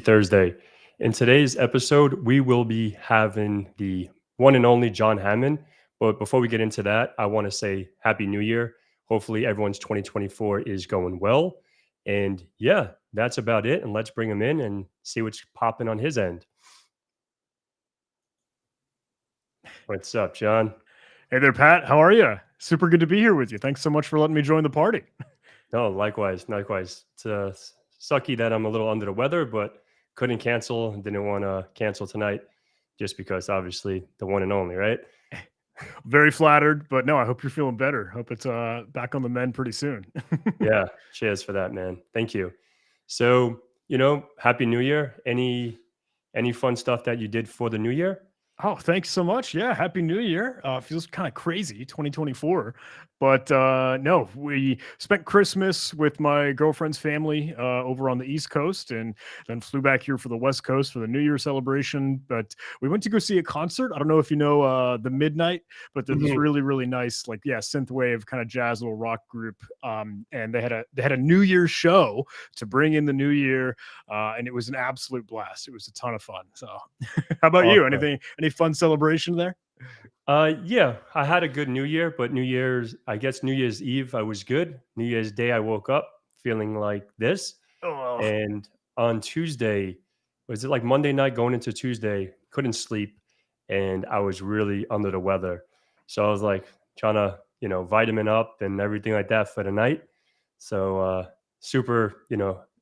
Thursday. In today's episode, we will be having the one and only John Hammond. But before we get into that, I want to say Happy New Year. Hopefully, everyone's 2024 is going well. And yeah, that's about it. And let's bring him in and see what's popping on his end. What's up, John? Hey there, Pat. How are you? Super good to be here with you. Thanks so much for letting me join the party. No, likewise, likewise. It's sucky that I'm a little under the weather, but couldn't cancel. Didn't want to cancel tonight just because obviously the one and only, right? Very flattered, but no, I hope you're feeling better. Hope it's back on the mend pretty soon. Yeah, cheers for that, man. Thank you. So, Happy New Year. Any fun stuff that you did for the new year? Oh, thanks so much. Yeah, happy New Year. Feels kind of crazy, 2024, but no, we spent Christmas with my girlfriend's family over on the East Coast, and then flew back here for the West Coast for the New Year celebration. But we went to go see a concert. I don't know if you know the Midnight, but they're this Mhm. really nice, like synthwave kind of jazz little rock group. And they had a New Year's show to bring in the new year, and it was an absolute blast. It was a ton of fun. So, how about you? Awesome. Any fun celebration there? Yeah, I had a good New Year, but I guess New Year's Eve, I was good. New Year's Day, I woke up feeling like this. Oh, And on Tuesday, was it like Monday night going into Tuesday? Couldn't sleep, and I was really under the weather. So I was like trying to, vitamin up and everything like that for the night. So super,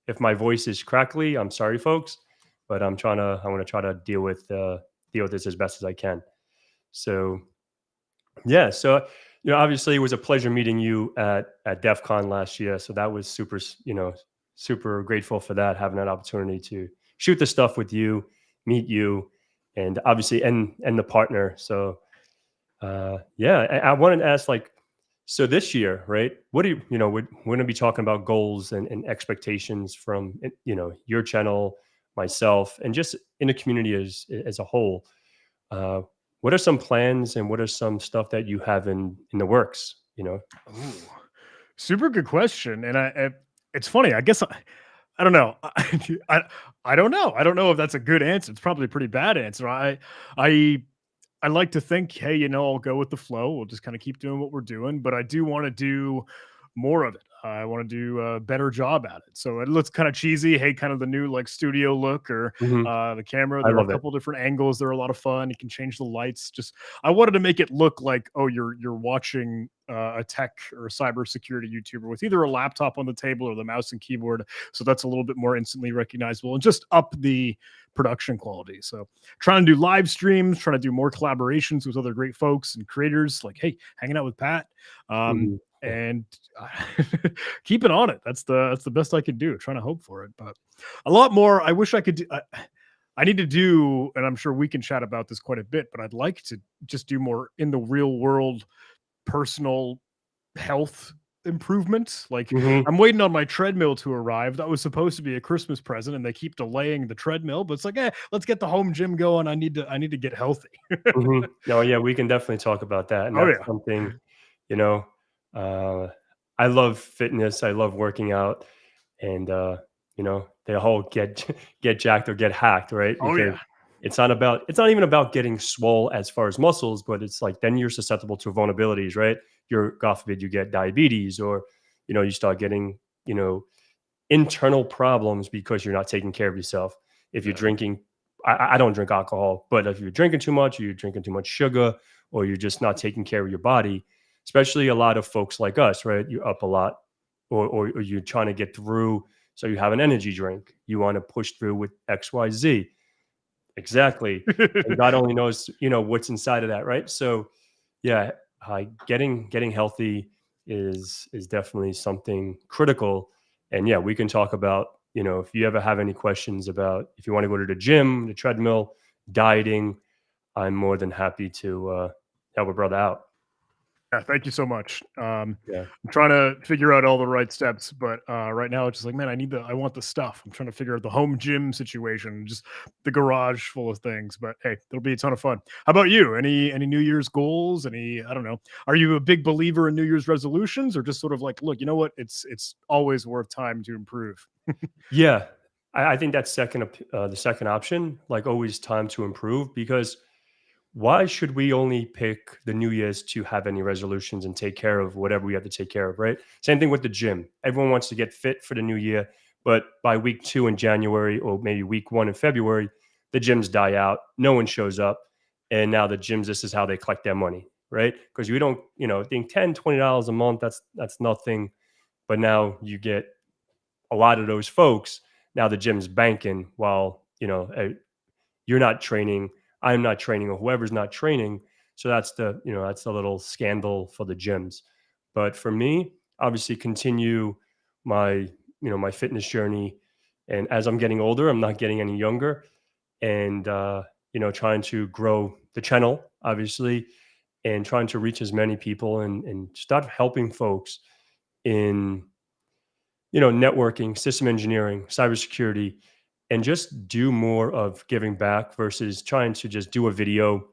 if my voice is crackly, I'm sorry, folks, but I want to try to deal with this as best as I can. So yeah, so obviously it was a pleasure meeting you at DEF CON last year. So that was super grateful for that, having that opportunity to shoot the stuff with you, meet you, and obviously and the partner. So yeah, I wanted to ask, like, so this year, right? What do we're going to be talking about goals and expectations from your channel, myself, and just in the community as a whole. Uh, what are some plans and what are some stuff that you have in the works? ooh, super good question. And it's funny. I guess I don't know. I don't know. I don't know if that's a good answer. It's probably a pretty bad answer. I I like to think, hey, I'll go with the flow. We'll just kind of keep doing what we're doing. But I do want to do more of it. I want to do a better job at it. So it looks kind of cheesy. Hey, kind of the new like studio look, or Hmm. the camera. I There are a love it. couple different angles. They're a lot of fun. You can change the lights. Just I wanted to make it look like, oh, you're watching a tech or a cybersecurity YouTuber with either a laptop on the table or the mouse and keyboard. So that's a little bit more instantly recognizable and just up the production quality. So trying to do live streams, trying to do more collaborations with other great folks and creators, like, hey, hanging out with Pat. Um, Mhm. and keep it on it. That's the best I could do. Trying to hope for it, but a lot more. I wish I could do. I need to do, and I'm sure we can chat about this quite a bit. But I'd like to just do more in the real world, personal health improvements. Like, Mhm. I'm waiting on my treadmill to arrive. That was supposed to be a Christmas present, and they keep delaying the treadmill. But it's like, let's get the home gym going. I need to get healthy. Mhm. No, yeah, we can definitely talk about that, and Oh that's yeah. something, you know, uh, I love fitness, I love working out, and, the whole get get jacked or get hacked, right? Oh Because yeah. it's not even about getting swole as far as muscles, but it's like then you're susceptible to vulnerabilities, right? God forbid, you get diabetes or, you start getting, you know, internal problems because you're not taking care of yourself. If you're Yeah. drinking, I don't drink alcohol, but if you're drinking too much, or you're drinking too much sugar, or you're just not taking care of your body, especially a lot of folks like us, right? You're up a lot, or you're trying to get through. So you have an energy drink. You want to push through with XYZ. Exactly. And God only knows, what's inside of that, right? So yeah, getting healthy is definitely something critical. And yeah, we can talk about, if you ever have any questions about if you want to go to the gym, the treadmill, dieting, I'm more than happy to help a brother out. Yeah, thank you so much. Yeah. I'm trying to figure out all the right steps, but right now it's just like, man, I want the stuff. I'm trying to figure out the home gym situation, just the garage full of things. But hey, it'll be a ton of fun. How about you? Any New Year's goals? I don't know. Are you a big believer in New Year's resolutions, or just sort of like, look, you know what? It's always worth time to improve. Yeah. I think that's the second option, like always time to improve, because why should we only pick the New Year's to have any resolutions and take care of whatever we have to take care of, right? Same thing with the gym. Everyone wants to get fit for the new year, but by week 2 in January or maybe week 1 in February, the gyms die out. No one shows up. And now the gyms, this is how they collect their money, right? Because you don't, think $10, $20 a month, that's nothing. But now you get a lot of those folks. Now the gym's banking while, you're not training, I'm not training, or whoever's not training. So that's the little scandal for the gyms. But for me, obviously continue my, my fitness journey. And as I'm getting older, I'm not getting any younger. And trying to grow the channel, obviously, and trying to reach as many people and start helping folks in networking, system engineering, cybersecurity, and just do more of giving back versus trying to just do a video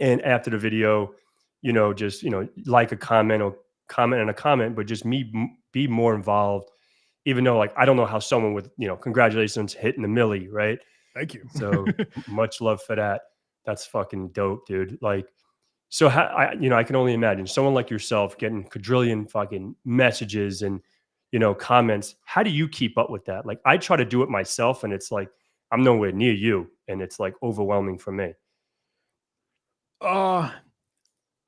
and after the video, just like a comment or comment and a comment, but just be more involved. Even though like I don't know how someone with congratulations hitting the millie, right? Thank you. So much love for that. That's fucking dope, dude. Like so I can only imagine someone like yourself getting quadrillion fucking messages and, comments. How do you keep up with that? Like I try to do it myself and it's like, I'm nowhere near you. And it's like overwhelming for me. uh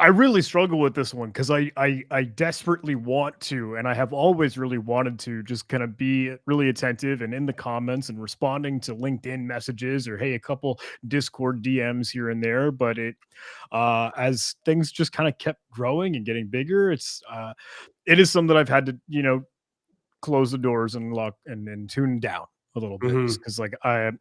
I really struggle with this one because I desperately want to, and I have always really wanted to just kind of be really attentive and in the comments and responding to LinkedIn messages or hey, a couple Discord DMs here and there. But as things just kind of kept growing and getting bigger, it is something that I've had to close the doors and lock and tune down a little bit just Hmm. because like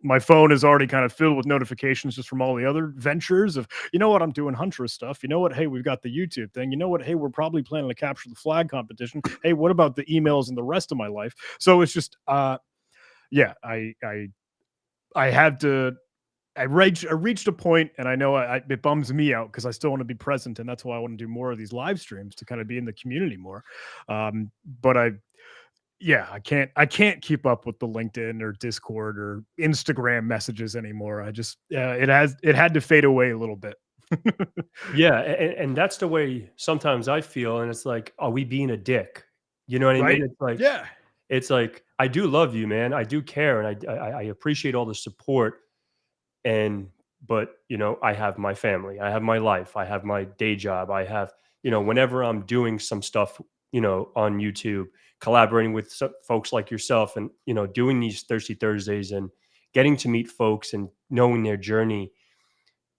my phone is already kind of filled with notifications just from all the other ventures of what I'm doing huntress stuff, hey, we've got the YouTube thing, hey, we're probably planning to capture the flag competition, hey, what about the emails and the rest of my life. So it's just yeah, I had to I reached a point, and I know it bums me out because I still want to be present, and that's why I want to do more of these live streams to kind of be in the community more. But yeah, I can't keep up with the LinkedIn or Discord or Instagram messages anymore. I just it had to fade away a little bit. Yeah. And that's the way sometimes I feel. And it's like, are we being a dick? You know what I mean? Right? Yeah. It's like, I do love you, man. I do care. And I appreciate all the support. And but I have my family, I have my life, I have my day job, I have whenever I'm doing some stuff on YouTube, collaborating with folks like yourself, and doing these Thirsty Thursdays and getting to meet folks and knowing their journey.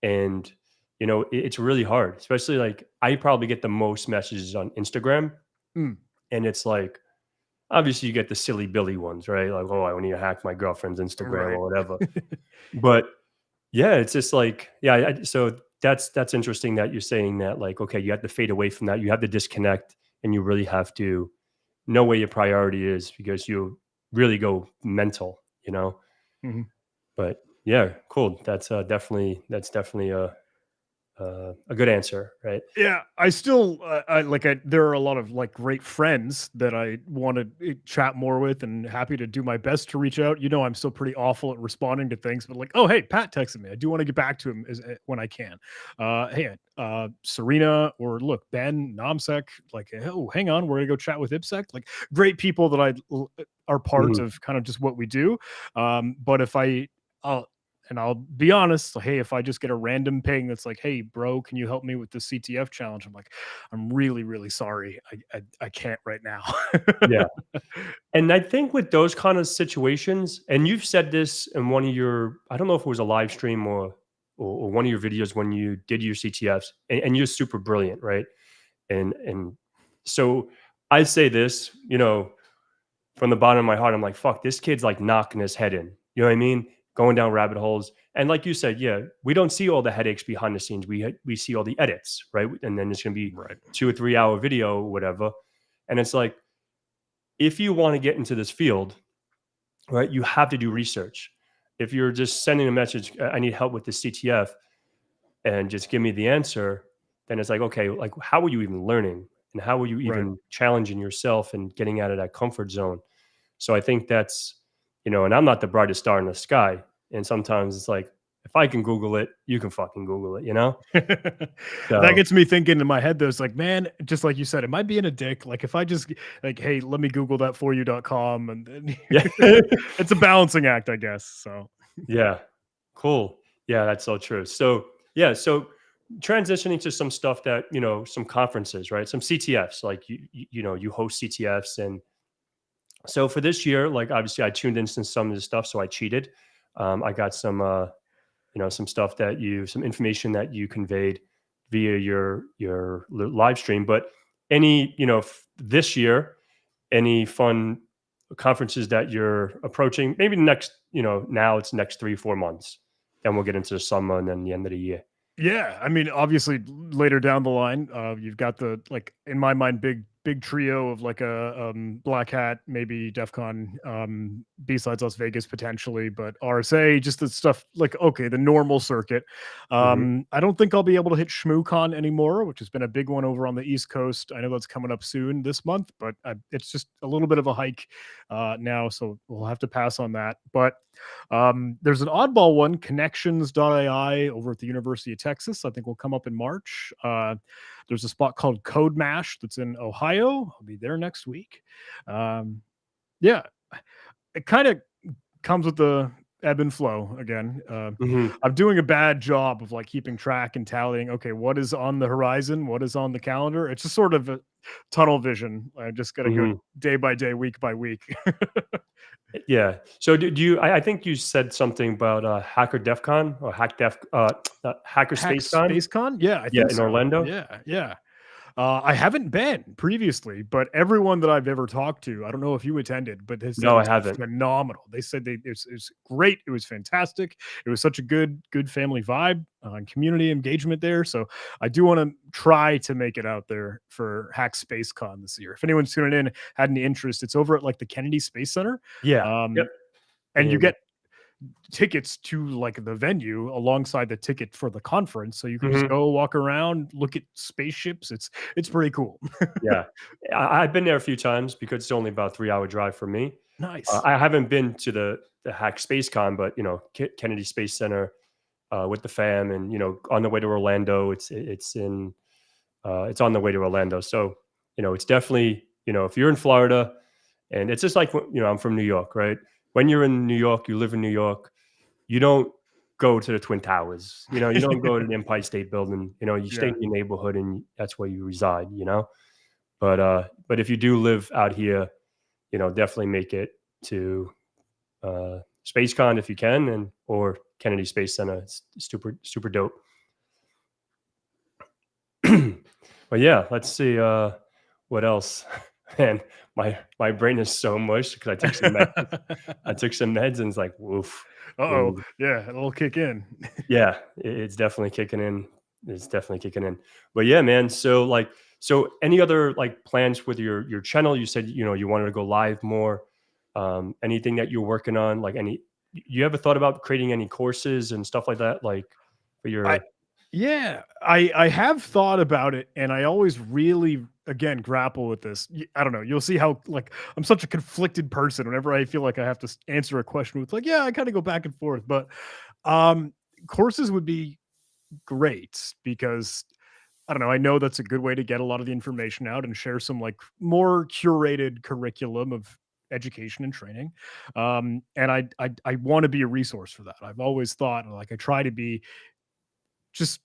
And it's really hard, especially like I probably get the most messages on Instagram. Mm, And it's like, obviously you get the silly billy ones, right? Like, oh, I need to hack my girlfriend's Instagram right. or whatever. But yeah, it's just like, yeah, so that's interesting that you're saying that, like, okay, you have to fade away from that. You have to disconnect and you really have to know where your priority is because you really go mental, you know? Mhm. But yeah, cool. That's definitely a good answer, right? Yeah, I still, there are a lot of like great friends that I want to chat more with, and happy to do my best to reach out. I'm still pretty awful at responding to things, but like, oh hey, Pat texted me. I do want to get back to him when I can. Hey, Serena, or look, Ben, Namsek, like, oh, hang on, we're gonna go chat with Ipsec. Like, great people that are part Mhm. of kind of just what we do. But if I'll and I'll be honest, hey, if I just get a random ping that's like, "Hey, bro, can you help me with the CTF challenge?" I'm like, "I'm really, really sorry. I can't right now." Yeah. And I think with those kind of situations, and you've said this in one of your, I don't know if it was a live stream or one of your videos when you did your CTFs, and you're super brilliant, right? And so I say this, from the bottom of my heart, I'm like, fuck, this kid's like knocking his head in. You know what I mean? Going down rabbit holes. And like you said, yeah, we don't see all the headaches behind the scenes. We see all the edits, right? And then it's gonna be Right. 2 or 3 hour video, or whatever. And it's like, if you want to get into this field, right, you have to do research. If you're just sending a message, I need help with the CTF, and just give me the answer, then it's like, okay, like how are you even learning? And how are you Right. even challenging yourself and getting out of that comfort zone? So I think that's and I'm not the brightest star in the sky. And sometimes it's like, if I can Google it, you can fucking Google it. That So gets me thinking in my head, though. It's like, man, just like you said, am I being a dick? Like, if I just like, hey, let me Google that for you.com, and then yeah, it's a balancing act, I guess. So, yeah, cool. Yeah, that's so true. So yeah, so transitioning to some stuff that some conferences, right? Some CTFs, like you host CTFs, and so for this year, like obviously I tuned into some of the stuff, so I cheated. I got some stuff some information that you conveyed via your live stream. But any, this year, any fun conferences that you're approaching? Maybe the next, now it's next 3-4 months. Then we'll get into the summer and then the end of the year. yeah, I mean, obviously later down the line, you've got the like in my mind, big trio of like a Black Hat, maybe DEF CON, besides Las Vegas potentially, but RSA, just the stuff like okay, the normal circuit. Hmm. I don't think I'll be able to hit ShmooCon anymore, which has been a big one over on the East Coast. I know that's coming up soon this month, but it's just a little bit of a hike now, so we'll have to pass on that. But there's an oddball one, connections.ai over at the University of Texas. I think will come up in March. There's a spot called Code Mash that's in Ohio. I'll be there next week. Yeah, it kind of comes with the ebb and flow again. Hmm. I'm doing a bad job of like keeping track and tallying. Okay, what is on the horizon? What is on the calendar? It's just sort of a tunnel vision. I just got to go Hmm. day by day, week by week. Yeah. So do you? I think you said something about Hacker DEF CON or Hacker Hack Space Con. Space Con? Yeah, I Yeah, think in so. Orlando. Yeah, yeah. I haven't been previously, but everyone that I've ever talked to, I don't know if you attended, but has said No, I it's haven't. phenomenal. They said it was great. It was fantastic. It was such a good family vibe and community engagement there. So I do want to try to make it out there for Hack Space Con this year. If anyone's tuning in, had any interest, it's over at like the Kennedy Space Center. Yeah. Yep. Um, and you In get tickets to like the venue alongside the ticket for the conference, so you can just Mhm. go walk around, look at spaceships. It's pretty cool. Yeah. I've been there a few times because it's only about a 3-hour drive from me. Nice. I haven't been to the Hack Space Con, but, Kennedy Space Center, with the fam and, on the way to Orlando. It's on the way to Orlando. So, it's definitely, if you're in Florida, and it's just like, I'm from New York, right? When you're in New York, you live in New York, you don't go to the Twin Towers, you don't go to the Empire State Building, you stay Yeah. in your neighborhood and that's where you reside. But if you do live out here, definitely make it to SpaceCon if you can, and or Kennedy Space Center. It's super super dope. But yeah, let's see what else. Man, my brain is so mush because I took some meds and it's like woof. Uh-oh. And Yeah, it'll kick in. yeah, it's definitely kicking in. It's definitely kicking in. But yeah, man. So any other like plans with your channel? You said you wanted to go live more. Anything that you're working on? Like you ever thought about creating any courses and stuff like that? Like for I your Yeah, I have thought about it, and I always really again grapple with this. I don't know. You'll see how like I'm such a conflicted person. Whenever I feel like I have to answer a question with like, yeah, I kind of go back and forth. But um, courses would be great because I don't know. I know that's a good way to get a lot of the information out and share some like more curated curriculum of education and training. And I want to be a resource for that. I've always thought like I try to be just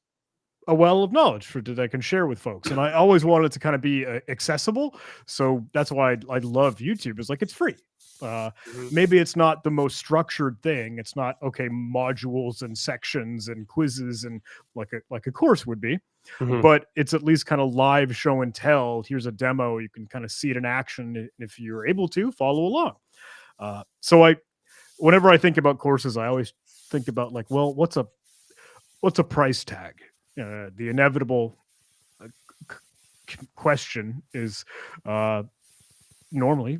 a well of knowledge for that I can share with folks. And I always wanted it to kind of be accessible. So that's why I love YouTube. Is like it's free. Uh, Mhm, Maybe it's not the most structured thing. It's not okay modules and sections and quizzes and like a course would be, mhm, but it's at least kind of live show and tell. Here's a demo. You can kind of see it in action. And if you're able to follow along. So whenever I think about courses, I always think about like, well, what's a price tag? The inevitable uh, question is uh, normally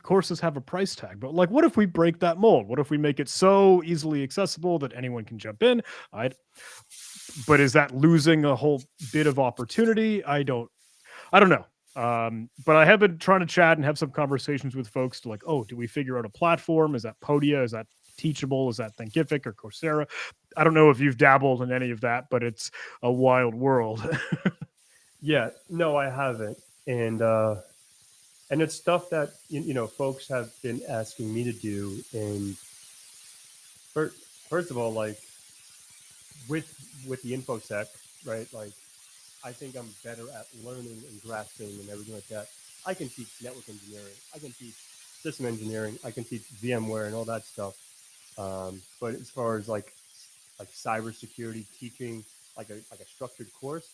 courses have a price tag, but like, what if we break that mold? What if we make it so easily accessible that anyone can jump in? I But is that losing a whole bit of opportunity? I don't know. But I have been trying to chat and have some conversations with folks to like, oh, do we figure out a platform? Is that Podia? Is that Teachable? Is that Thinkific or Coursera? I don't know if you've dabbled in any of that, but it's a wild world. Yeah, no, I haven't, and it's stuff that folks have been asking me to do. And first, first of all, like with the infosec, right? Like I think I'm better at learning and grasping and everything like that. I can teach network engineering. I can teach system engineering. I can teach VMware and all that stuff. But as far as like cybersecurity teaching, like a structured course,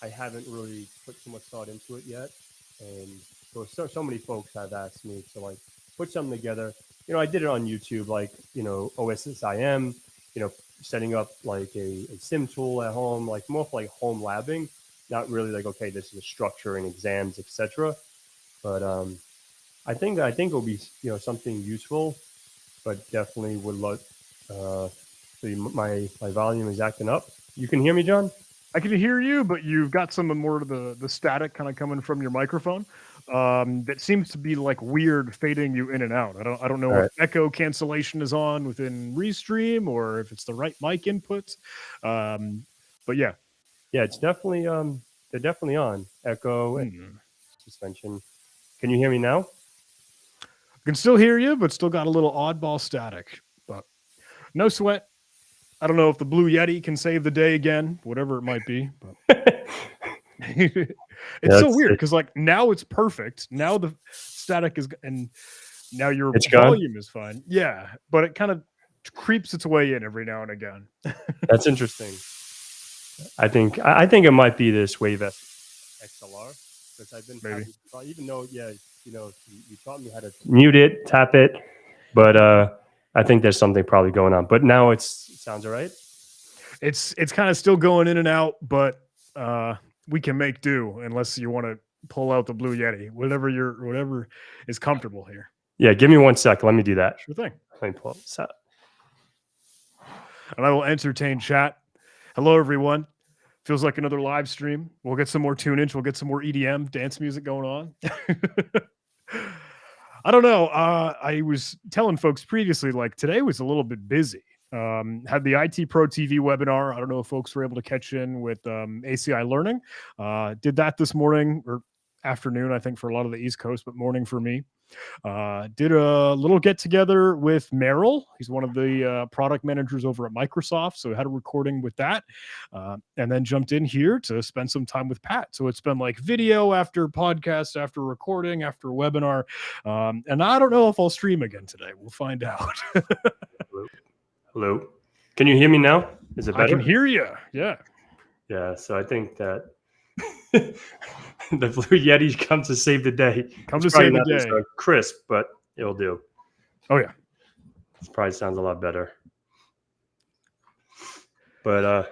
I haven't really put too much thought into it yet. And so many folks have asked me to like put something together. I did it on YouTube, like OSSIM, setting up like a sim tool at home, like more for like home labbing, not really like, okay, this is a structure and exams, etc. But I think it'll be something useful, but definitely would love. My volume is acting up. You can hear me, John? I can hear you, but you've got some more of the static kind of coming from your microphone. That seems to be like weird fading you in and out. I don't know All if right. echo cancellation is on within Restream or if it's the right mic inputs. But yeah. Yeah, it's definitely they're definitely on echo and Hmm. suspension. Can you hear me now? I can still hear you, but still got a little oddball static. But no sweat. I don't know if the Blue Yeti can save the day again, whatever it might be. But it's Yeah, so let's weird see. because like now it's perfect. Now the static is and now your It's gone. volume is fine. Yeah, but it kind of creeps its way in every now and again. That's interesting. I think it might be this Wave XLR because I've been Maybe. having, even though, yeah, you taught me how to mute it, tap it, but I think there's something probably going on. But now it sounds all right. It's kind of still going in and out, but we can make do unless you want to pull out the Blue Yeti. Whatever is comfortable here. Yeah, give me 1 sec. Let me do that. Sure thing. Let me pull this out. And I will entertain chat. Hello, everyone. Feels like another live stream. We'll get some more tunage. We'll get some more EDM dance music going on. I don't know. I was telling folks previously, like today was a little bit busy. Had the IT Pro TV webinar. I don't know if folks were able to catch in with ACI Learning. Did that this morning or afternoon, I think, for a lot of the East Coast, but morning for me. Did a little get together with Merrill. He's one of the product managers over at Microsoft. So had a recording with that. And then jumped in here to spend some time with Pat. So it's been like video after podcast, after recording, after webinar. And I don't know if I'll stream again today. We'll find out. Hello. Hello. Can you hear me now? Is it I can better? hear you. Yeah. Yeah. So I think that the Blue Yeti come to save the day. Come It's to probably save the not as day. crisp, but it'll do. Oh, yeah. It probably sounds a lot better. But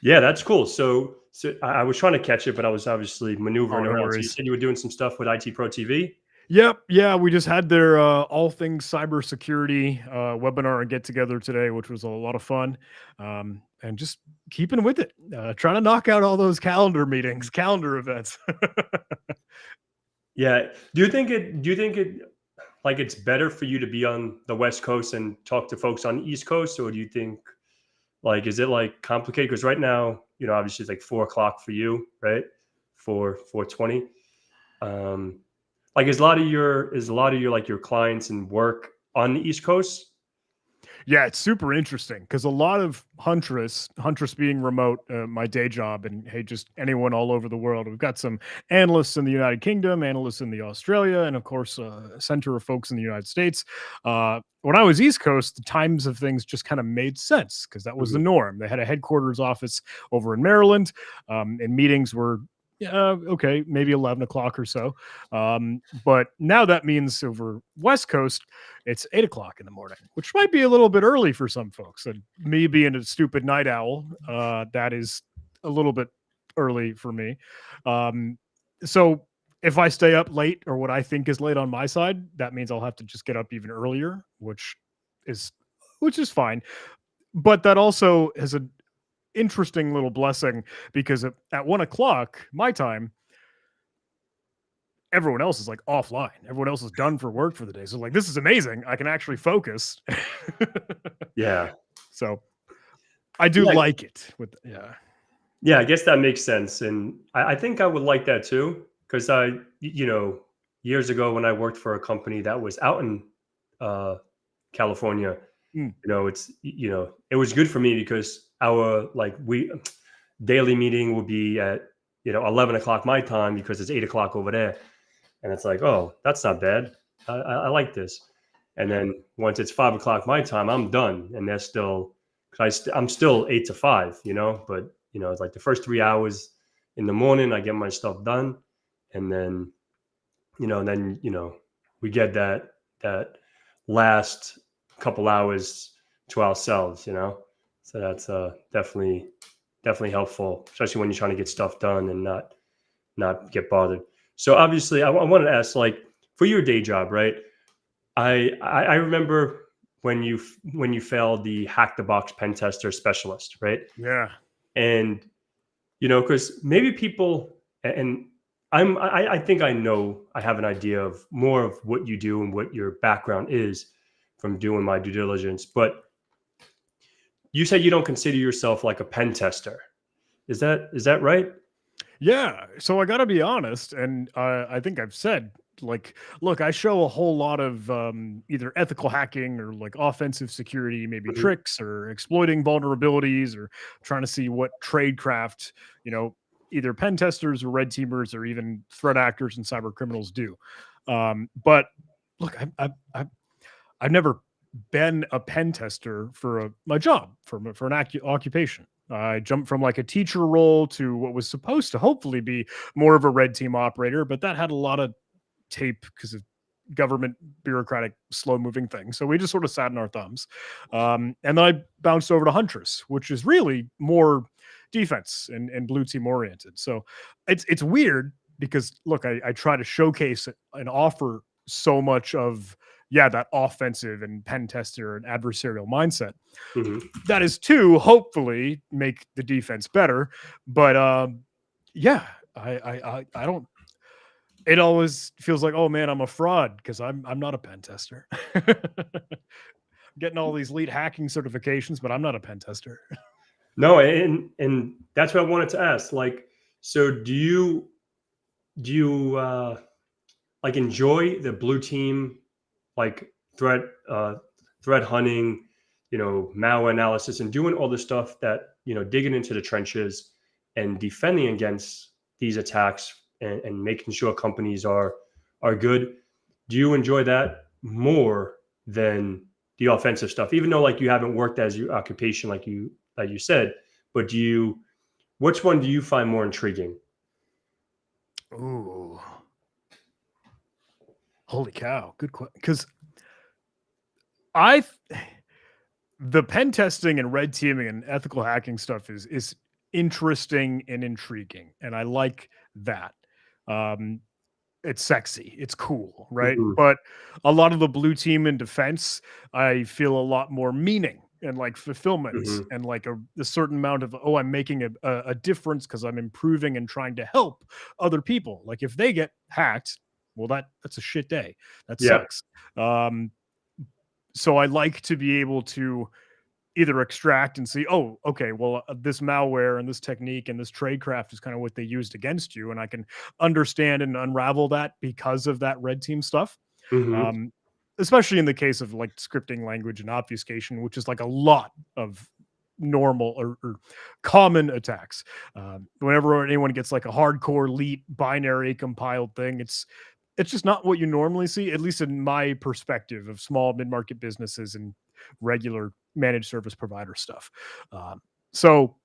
yeah, that's cool. So I was trying to catch it, but I was obviously maneuvering Oh, no around. So you worries. said you were doing some stuff with IT Pro TV. Yep. Yeah. We just had their all things cybersecurity webinar and get together today, which was a lot of fun. And just keeping with it, trying to knock out all those calendar meetings, calendar events. Yeah. Do you think it like it's better for you to be on the West Coast and talk to folks on the East Coast, or do you think like is it like complicated? Because right now, obviously it's like 4 o'clock for you, right? 4:20. Um, like is a lot of your like your clients and work on the East Coast? Yeah, it's super interesting because a lot of Huntress being remote, my day job, and hey, just anyone all over the world. We've got some analysts in the United Kingdom, analysts in the Australia, and of course, a center of folks in the United States. When I was East Coast, the times of things just kind of made sense because that was the Mhm. norm. They had a headquarters office over in Maryland, and meetings were. Yeah, okay, maybe 11 o'clock or so. But now that means over West Coast, it's 8 o'clock in the morning, which might be a little bit early for some folks. And me being a stupid night owl, that is a little bit early for me. Um, so if I stay up late or what I think is late on my side, that means I'll have to just get up even earlier, is which is fine. But that also has an interesting little blessing because at 1 o'clock my time, everyone else is like offline. Everyone else is done for work for the day. So like, this is amazing. I can actually focus. Yeah. So I do Yeah. like it with, yeah. Yeah, I guess that makes sense, and I think I would like that too, because years ago when I worked for a company that was out in uh, California, Mm, it was good for me because our like we daily meeting would be at 11 o'clock my time because it's 8 o'clock over there, and it's like, oh, that's not bad. I like this, and then once it's 5 o'clock my time, I'm done, and they're still, I'm still 8 to 5, but it's like the first 3 hours in the morning, I get my stuff done, and then we get that last couple hours to ourselves. So that's definitely helpful, especially when you're trying to get stuff done and not get bothered. So obviously, I wanted to ask, like, for your day job, right? I remember when you failed the hack the box pen tester specialist, right? yeah. And because maybe people, and I think I know, I have an idea of more of what you do and what your background is from doing my due diligence. But you said you don't consider yourself like a pen tester. Is that right? Yeah. So I got to be honest. And I think I've said, like, look, I show a whole lot of either ethical hacking or like offensive security, maybe Mhm. tricks or exploiting vulnerabilities or trying to see what tradecraft, you know, either pen testers or red teamers or even threat actors and cyber criminals do. But look, I've never been a pen tester for my job, for an occupation. I jumped from like a teacher role to what was supposed to hopefully be more of a red team operator, but that had a lot of tape because of government bureaucratic slow moving things. So we just sort of sat in our thumbs. And then I bounced over to Huntress, which is really more defense and blue team oriented. So it's weird because look, I try to showcase and offer so much of, yeah, that offensive and pen tester and adversarial mindset. Mhm. That is to hopefully make the defense better. But yeah, I don't, it always feels like, oh man, I'm a fraud because I'm not a pen tester. Getting all these elite hacking certifications, but I'm not a pen tester. No, and that's what I wanted to ask. Like, so do you like enjoy the blue team, like threat uh threat hunting, malware analysis, and doing all the stuff that, digging into the trenches and defending against these attacks, and making sure companies are good? Do you enjoy that more than the offensive stuff, even though like you haven't worked as your occupation like you said? But which one do you find more intriguing? Ooh, holy cow! Good question. Because I, the pen testing and red teaming and ethical hacking stuff is interesting and intriguing, and I like that. Um, it's sexy, it's cool, right? Mhm. But a lot of the blue team in defense, I feel a lot more meaning and like fulfillment Mhm. and like a certain amount of, oh, I'm making a difference because I'm improving and trying to help other people. Like if they get hacked, well, that's a shit day. That Yeah. sucks. Um, so I like to be able to either extract and see, oh, okay, well, this malware and this technique and this tradecraft is kind of what they used against you, and I can understand and unravel that because of that red team stuff. Mhm. Um, Especially in the case of like scripting language and obfuscation, which is like a lot of normal or common attacks. Whenever anyone gets like a hardcore leet binary compiled thing, it's just not what you normally see, at least in my perspective of small mid-market businesses and regular managed service provider stuff. So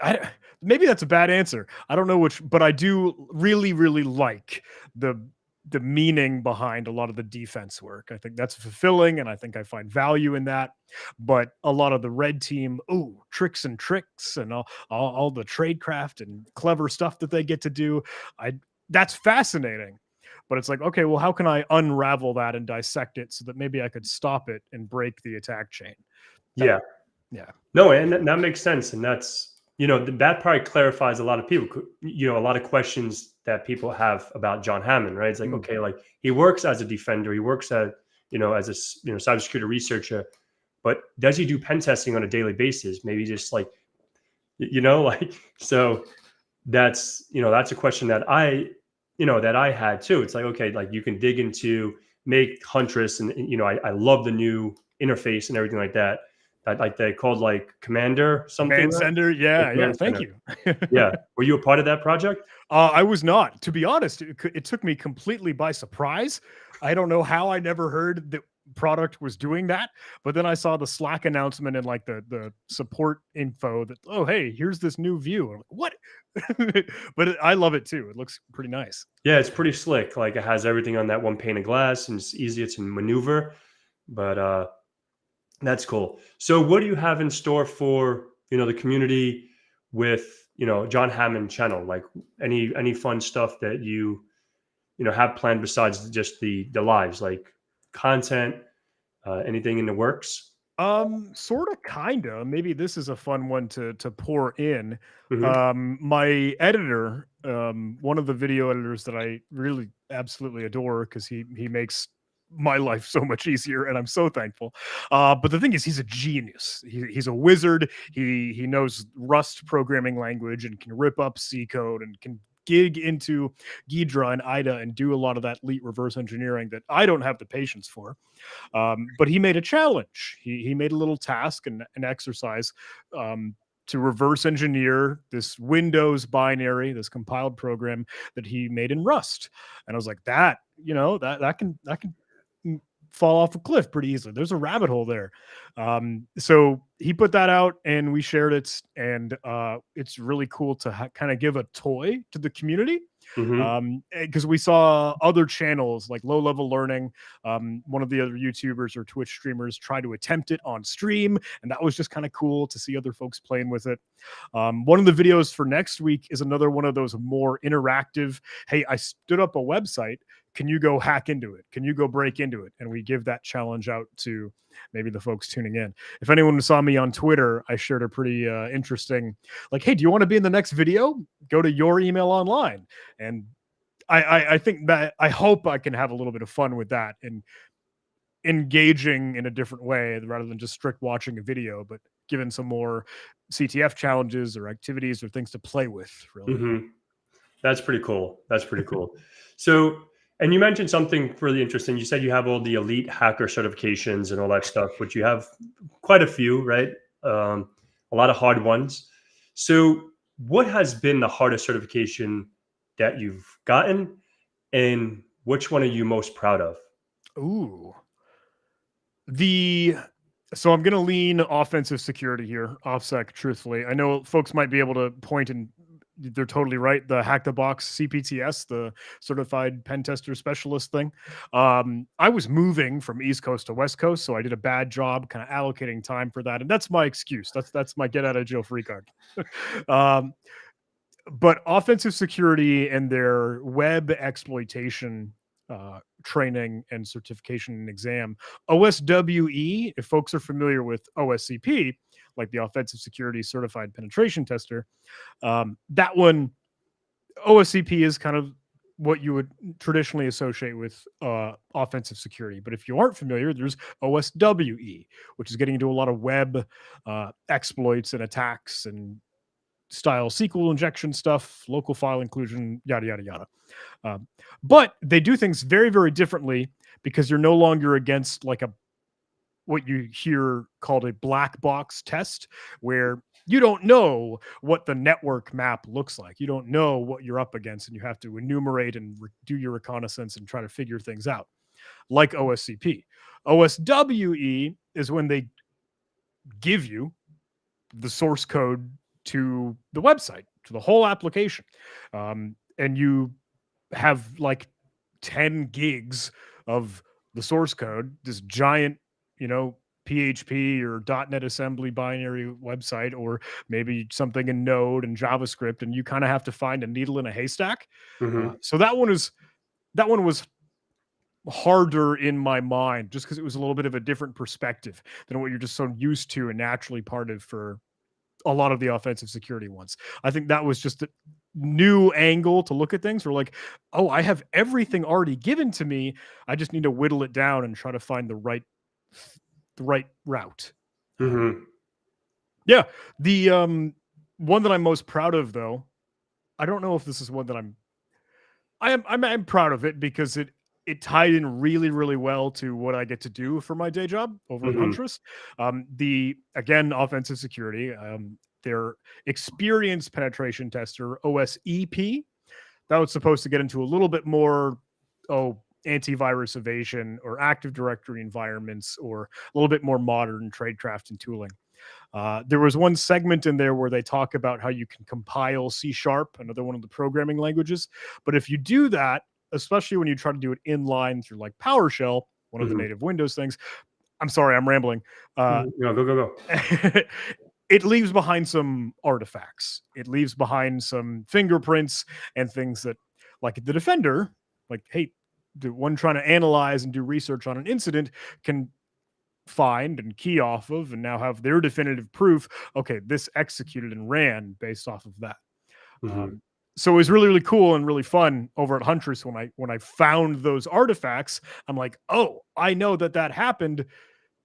I, maybe that's a bad answer. I don't know which, but I do really, really like the the meaning behind a lot of the defense work. I think that's fulfilling, and I think I find value in that. But a lot of the red team, oh, tricks and all the tradecraft and clever stuff that they get to do, I that's fascinating. But it's like, okay, well, how can I unravel that and dissect it so that maybe I could stop it and break the attack chain? That, Yeah. yeah. No, and that makes sense, and that probably clarifies a lot of people. A lot of questions that people have about John Hammond, right? It's like, Mm. okay, like he works as a defender, he works at, as a cybersecurity researcher, but does he do pen testing on a daily basis? Maybe just like, like so that's a question that I had too. It's like, okay, like you can dig into make Huntress, and I love the new interface and everything like that. That like they called like Commander something, Command right? sender. The Yeah. Yeah. Command Thank Center. you. Yeah. Were you a part of that project? I was not, to be honest. It took me completely by surprise. I don't know how I never heard that product was doing that, but then I saw the Slack announcement and like the support info that, oh hey, here's this new view. I'm like, what? I love it too. It looks pretty nice. Yeah, it's pretty slick. Like it has everything on that one pane of glass, and it's easier to maneuver. But that's cool. So what do you have in store for, the community with, John Hammond channel? Like any fun stuff that have planned besides just the lives, like content, anything in the works? Sort of, kinda. Maybe this is a fun one to pour in. Hmm. My editor, one of the video editors that I really absolutely adore because he makes my life so much easier, and I'm so thankful. But the thing is, he's a genius. He's a wizard. He knows Rust programming language and can rip up C code and can gig into Ghidra and IDA and do a lot of that elite reverse engineering that I don't have the patience for. But he made a challenge. He made a little task and an exercise to reverse engineer this Windows binary, this compiled program that he made in Rust. And I was like, that can fall off a cliff pretty easily. There's a rabbit hole there. So he put that out and we shared it, and it's really cool to kind of give a toy to the community, Hmm. because we saw other channels like Low Level Learning, one of the other YouTubers or Twitch streamers, try to attempt it on stream, and that was just kind of cool to see other folks playing with it. One of the videos for next week is another one of those more interactive, hey, I stood up a website, can you go hack into it, can you go break into it, and we give that challenge out to maybe the folks tuning in. If anyone saw me on Twitter, I shared a pretty interesting, like, hey, do you want to be in the next video? Go to Your Email Online. And I think that I hope I can have a little bit of fun with that and engaging in a different way rather than just strict watching a video, but given some more CTF challenges or activities or things to play with, really. Hmm. That's pretty cool. That's pretty cool. So, and you mentioned something really interesting. You said you have all the elite hacker certifications and all that stuff, which you have quite a few, right? A lot of hard ones. So, what has been the hardest certification that you've gotten, and which one are you most proud of? Ooh. The So I'm going to lean offensive security here, OffSec, truthfully. I know folks might be able to point and they're totally right. The Hack the Box CPTS, the Certified Pen Tester Specialist thing. I was moving from East Coast to West Coast, so I did a bad job kind of allocating time for that, and that's my excuse. That's my get out of jail free card. um, but offensive security and their web exploitation training and certification and exam, OSWE, if folks are familiar with OSCP, like the Offensive Security Certified Penetration Tester, that one, OSCP is kind of what you would traditionally associate with offensive security. But if you aren't familiar, there's OSWE, which is getting into a lot of web exploits and attacks and style SQL injection stuff, local file inclusion, yada, yada, yada. Um, but they do things very, very differently because you're no longer against like a what you hear called a black box test, where you don't know what the network map looks like. You don't know what you're up against, and you have to enumerate and do your reconnaissance and try to figure things out, like OSCP. OSWE is when they give you the source code to the website, to the whole application. And you have like 10 gigs of the source code, this giant, you know, PHP or .NET assembly binary website, or maybe something in Node and JavaScript, and you kind of have to find a needle in a haystack. Hmm. So that one was harder in my mind, just because it was a little bit of a different perspective than what you're just so used to and naturally part of for a lot of the offensive security ones. I think that was just new angle to look at things. We're like, oh, I have everything already given to me. I just need to whittle it down and try to find the right route. Hmm. Yeah, the one that I'm most proud of, though, I don't know if this is one that I'm proud of it because it tied in really, really well to what I get to do for my day job over at Hmm. Huntress. The again, offensive security, their experienced penetration tester, OSEP, that was supposed to get into a little bit more, antivirus evasion or Active Directory environments or a little bit more modern tradecraft and tooling. There was one segment in there where they talk about how you can compile C sharp, another one of the programming languages. But if you do that, especially when you try to do it inline through like PowerShell, one of the Hmm. native Windows things, I'm sorry, I'm rambling. Uh, Go, go, go. it leaves behind some artifacts. It leaves behind some fingerprints and things that, like the defender, like, hey, the one trying to analyze and do research on an incident can find and key off of and now have their definitive proof. Okay, this executed and ran based off of that. Hmm. um, so it was really, really cool and really fun over at Huntress when I found those artifacts. I'm like, oh, I know that that happened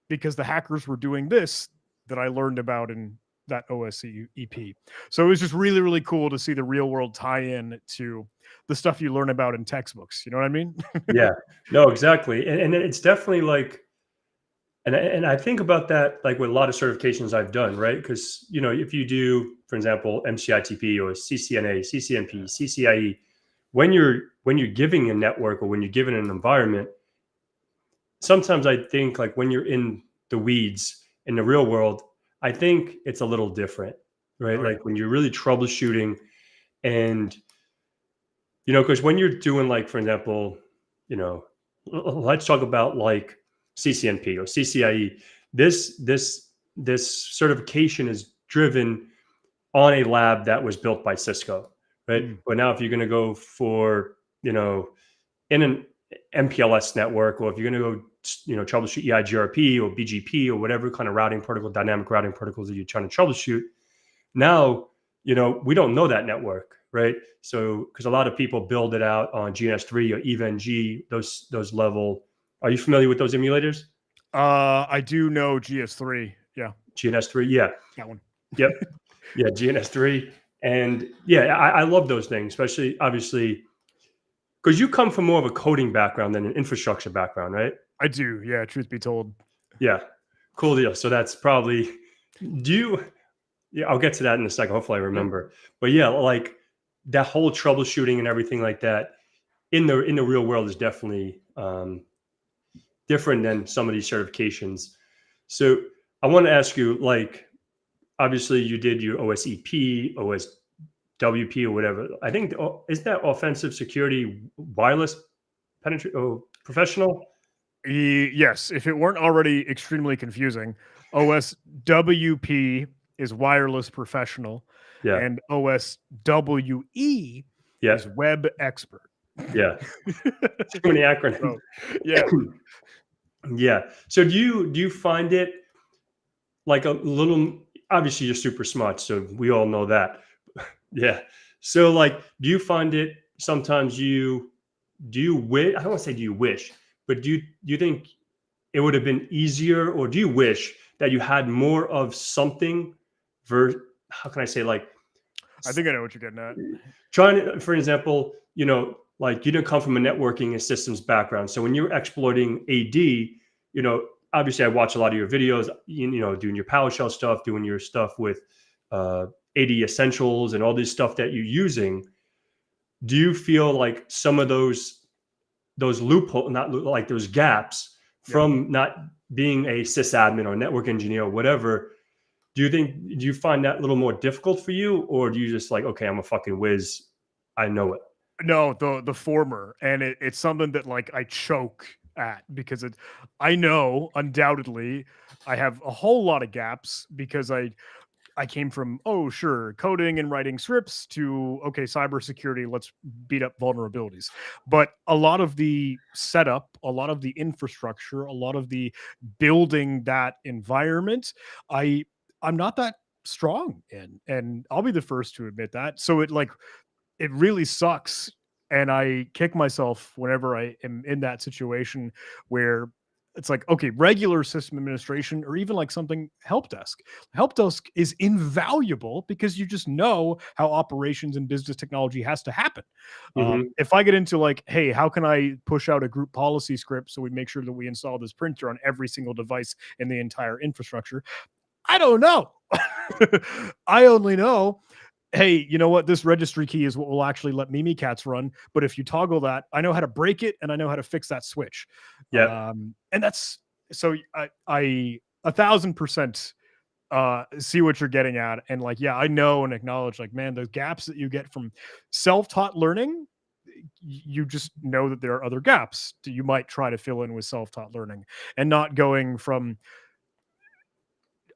because the hackers were doing this that I learned about in that OSEP. So it was just really, really cool to see the real world tie in to the stuff you learn about in textbooks. You know what I mean? Yeah, no, exactly. And it's definitely like, and I think about that like with a lot of certifications I've done, right? Because if you do, for example, MCITP or CCNA, CCNP, CCIE, when you're giving a network or when you're given an environment, sometimes I think like when you're in the weeds in the real world, I think it's a little different, right? Oh yeah. Like when you're really troubleshooting and because when you're doing like, for example, you know, let's talk about like CCNP or CCIE. This certification is driven on a lab that was built by Cisco, right? Mm, But now if you're going to go for, in an MPLS network, or if you're going to go, troubleshoot EIGRP or BGP or whatever kind of routing protocol, dynamic routing protocols that you're trying to troubleshoot, now, we don't know that network, right? So, because a lot of people build it out on GNS3 or EVE-NG, those level. Are you familiar with those emulators? I do know GS3. Yeah, GNS3, yeah, that one. yep, yeah, GNS3, and yeah, I love those things, especially obviously because you come from more of a coding background than an infrastructure background, right? I do. Yeah, truth be told. Yeah, cool deal. So that's probably do you Yeah, I'll get to that in a second. Hopefully, I Yeah. remember. But yeah, like that whole troubleshooting and everything like that in the real world is definitely different than some of these certifications. So I want to ask you, like, obviously you did your OSEP, OSWP, or whatever. I think is that offensive security wireless professional? Yes, if it weren't already extremely confusing, OSWP is wireless professional, Yeah, and OSWE yeah, is web expert. yeah. Too many acronyms. So, yeah. Yeah. So do you find it like a little, obviously you're super smart, so we all know that. Yeah. So like do you find it sometimes you wish, I don't want to say do you wish, but do you think it would have been easier, or do you wish that you had more of something how can I say, like I think I know what you're getting at. trying to, for example, like you didn't come from a networking and systems background. So when you're exploiting AD, obviously I watch a lot of your videos, doing your PowerShell stuff, doing your stuff with AD essentials and all this stuff that you're using. Do you feel like some of those loophole, not like those gaps Yep. from not being a sysadmin or network engineer or whatever, do you find that a little more difficult for you, or do you just like, okay, I'm a fucking whiz, I know it? No, the former, and it's something that like I choke at because I know undoubtedly I have a whole lot of gaps because I came from, oh, sure, coding and writing scripts to, okay, cybersecurity, let's beat up vulnerabilities. But a lot of the setup, a lot of the infrastructure, a lot of the building that environment, I I'm not that strong in. And I'll be the first to admit that. So it like it really sucks. And I kick myself whenever I am in that situation where it's like, okay, regular system administration or even like something help desk. Help desk is invaluable because you just know how operations and business technology has to happen. Mhm. If I get into like, hey, how can I push out a group policy script so we make sure that we install this printer on every single device in the entire infrastructure? I don't know. I only know, hey, you know what? This registry key is what will actually let Mimikatz run. But if you toggle that, I know how to break it and I know how to fix that switch. Yep. And that's so I 1,000% see what you're getting at. And like, yeah, I know and acknowledge, like, man, those gaps that you get from self-taught learning, you just know that there are other gaps that you might try to fill in with self-taught learning and not going from,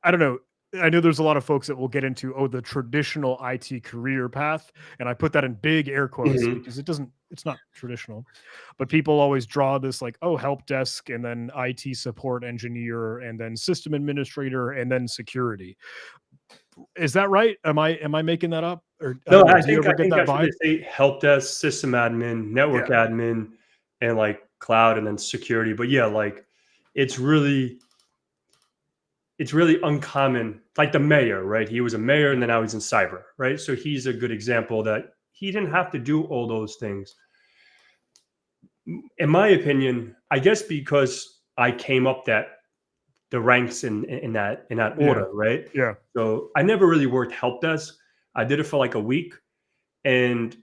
I don't know. I know there's a lot of folks that will get into, oh, the traditional IT career path. And I put that in big air quotes Mhm. because it's not traditional. But people always draw this like, oh, help desk and then IT support engineer and then system administrator and then security. Is that right? Am I making that up? Or I No, don't know. I Do you think ever I get think that that's what they vibe? say, help desk, system admin, network Yeah. admin, and, like, cloud, and then security. But, yeah, like, it's really it's really uncommon. Like the mayor, right? He was a mayor, and then now he's in cyber, right? So he's a good example that he didn't have to do all those things. In my opinion, I guess because I came up the ranks in that Yeah. order, right? Yeah. So I never really worked help desk. I did it for like a week, and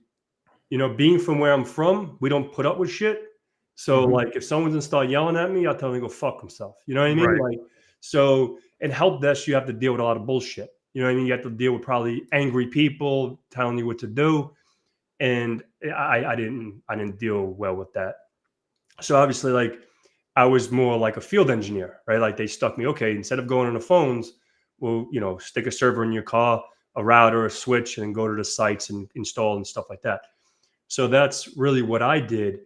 being from where I'm from, we don't put up with shit. So Mhm. like, if someone's gonna start yelling at me, I'll tell them to go fuck himself. You know what I mean? Right. Like, so in help desk, you have to deal with a lot of bullshit. You know what I mean? You have to deal with probably angry people telling you what to do, and I didn't deal well with that. So obviously, like, I was more like a field engineer, right? Like, they stuck me, okay, instead of going on the phones, we'll, stick a server in your car, a router, a switch, and then go to the sites and install and stuff like that. So that's really what I did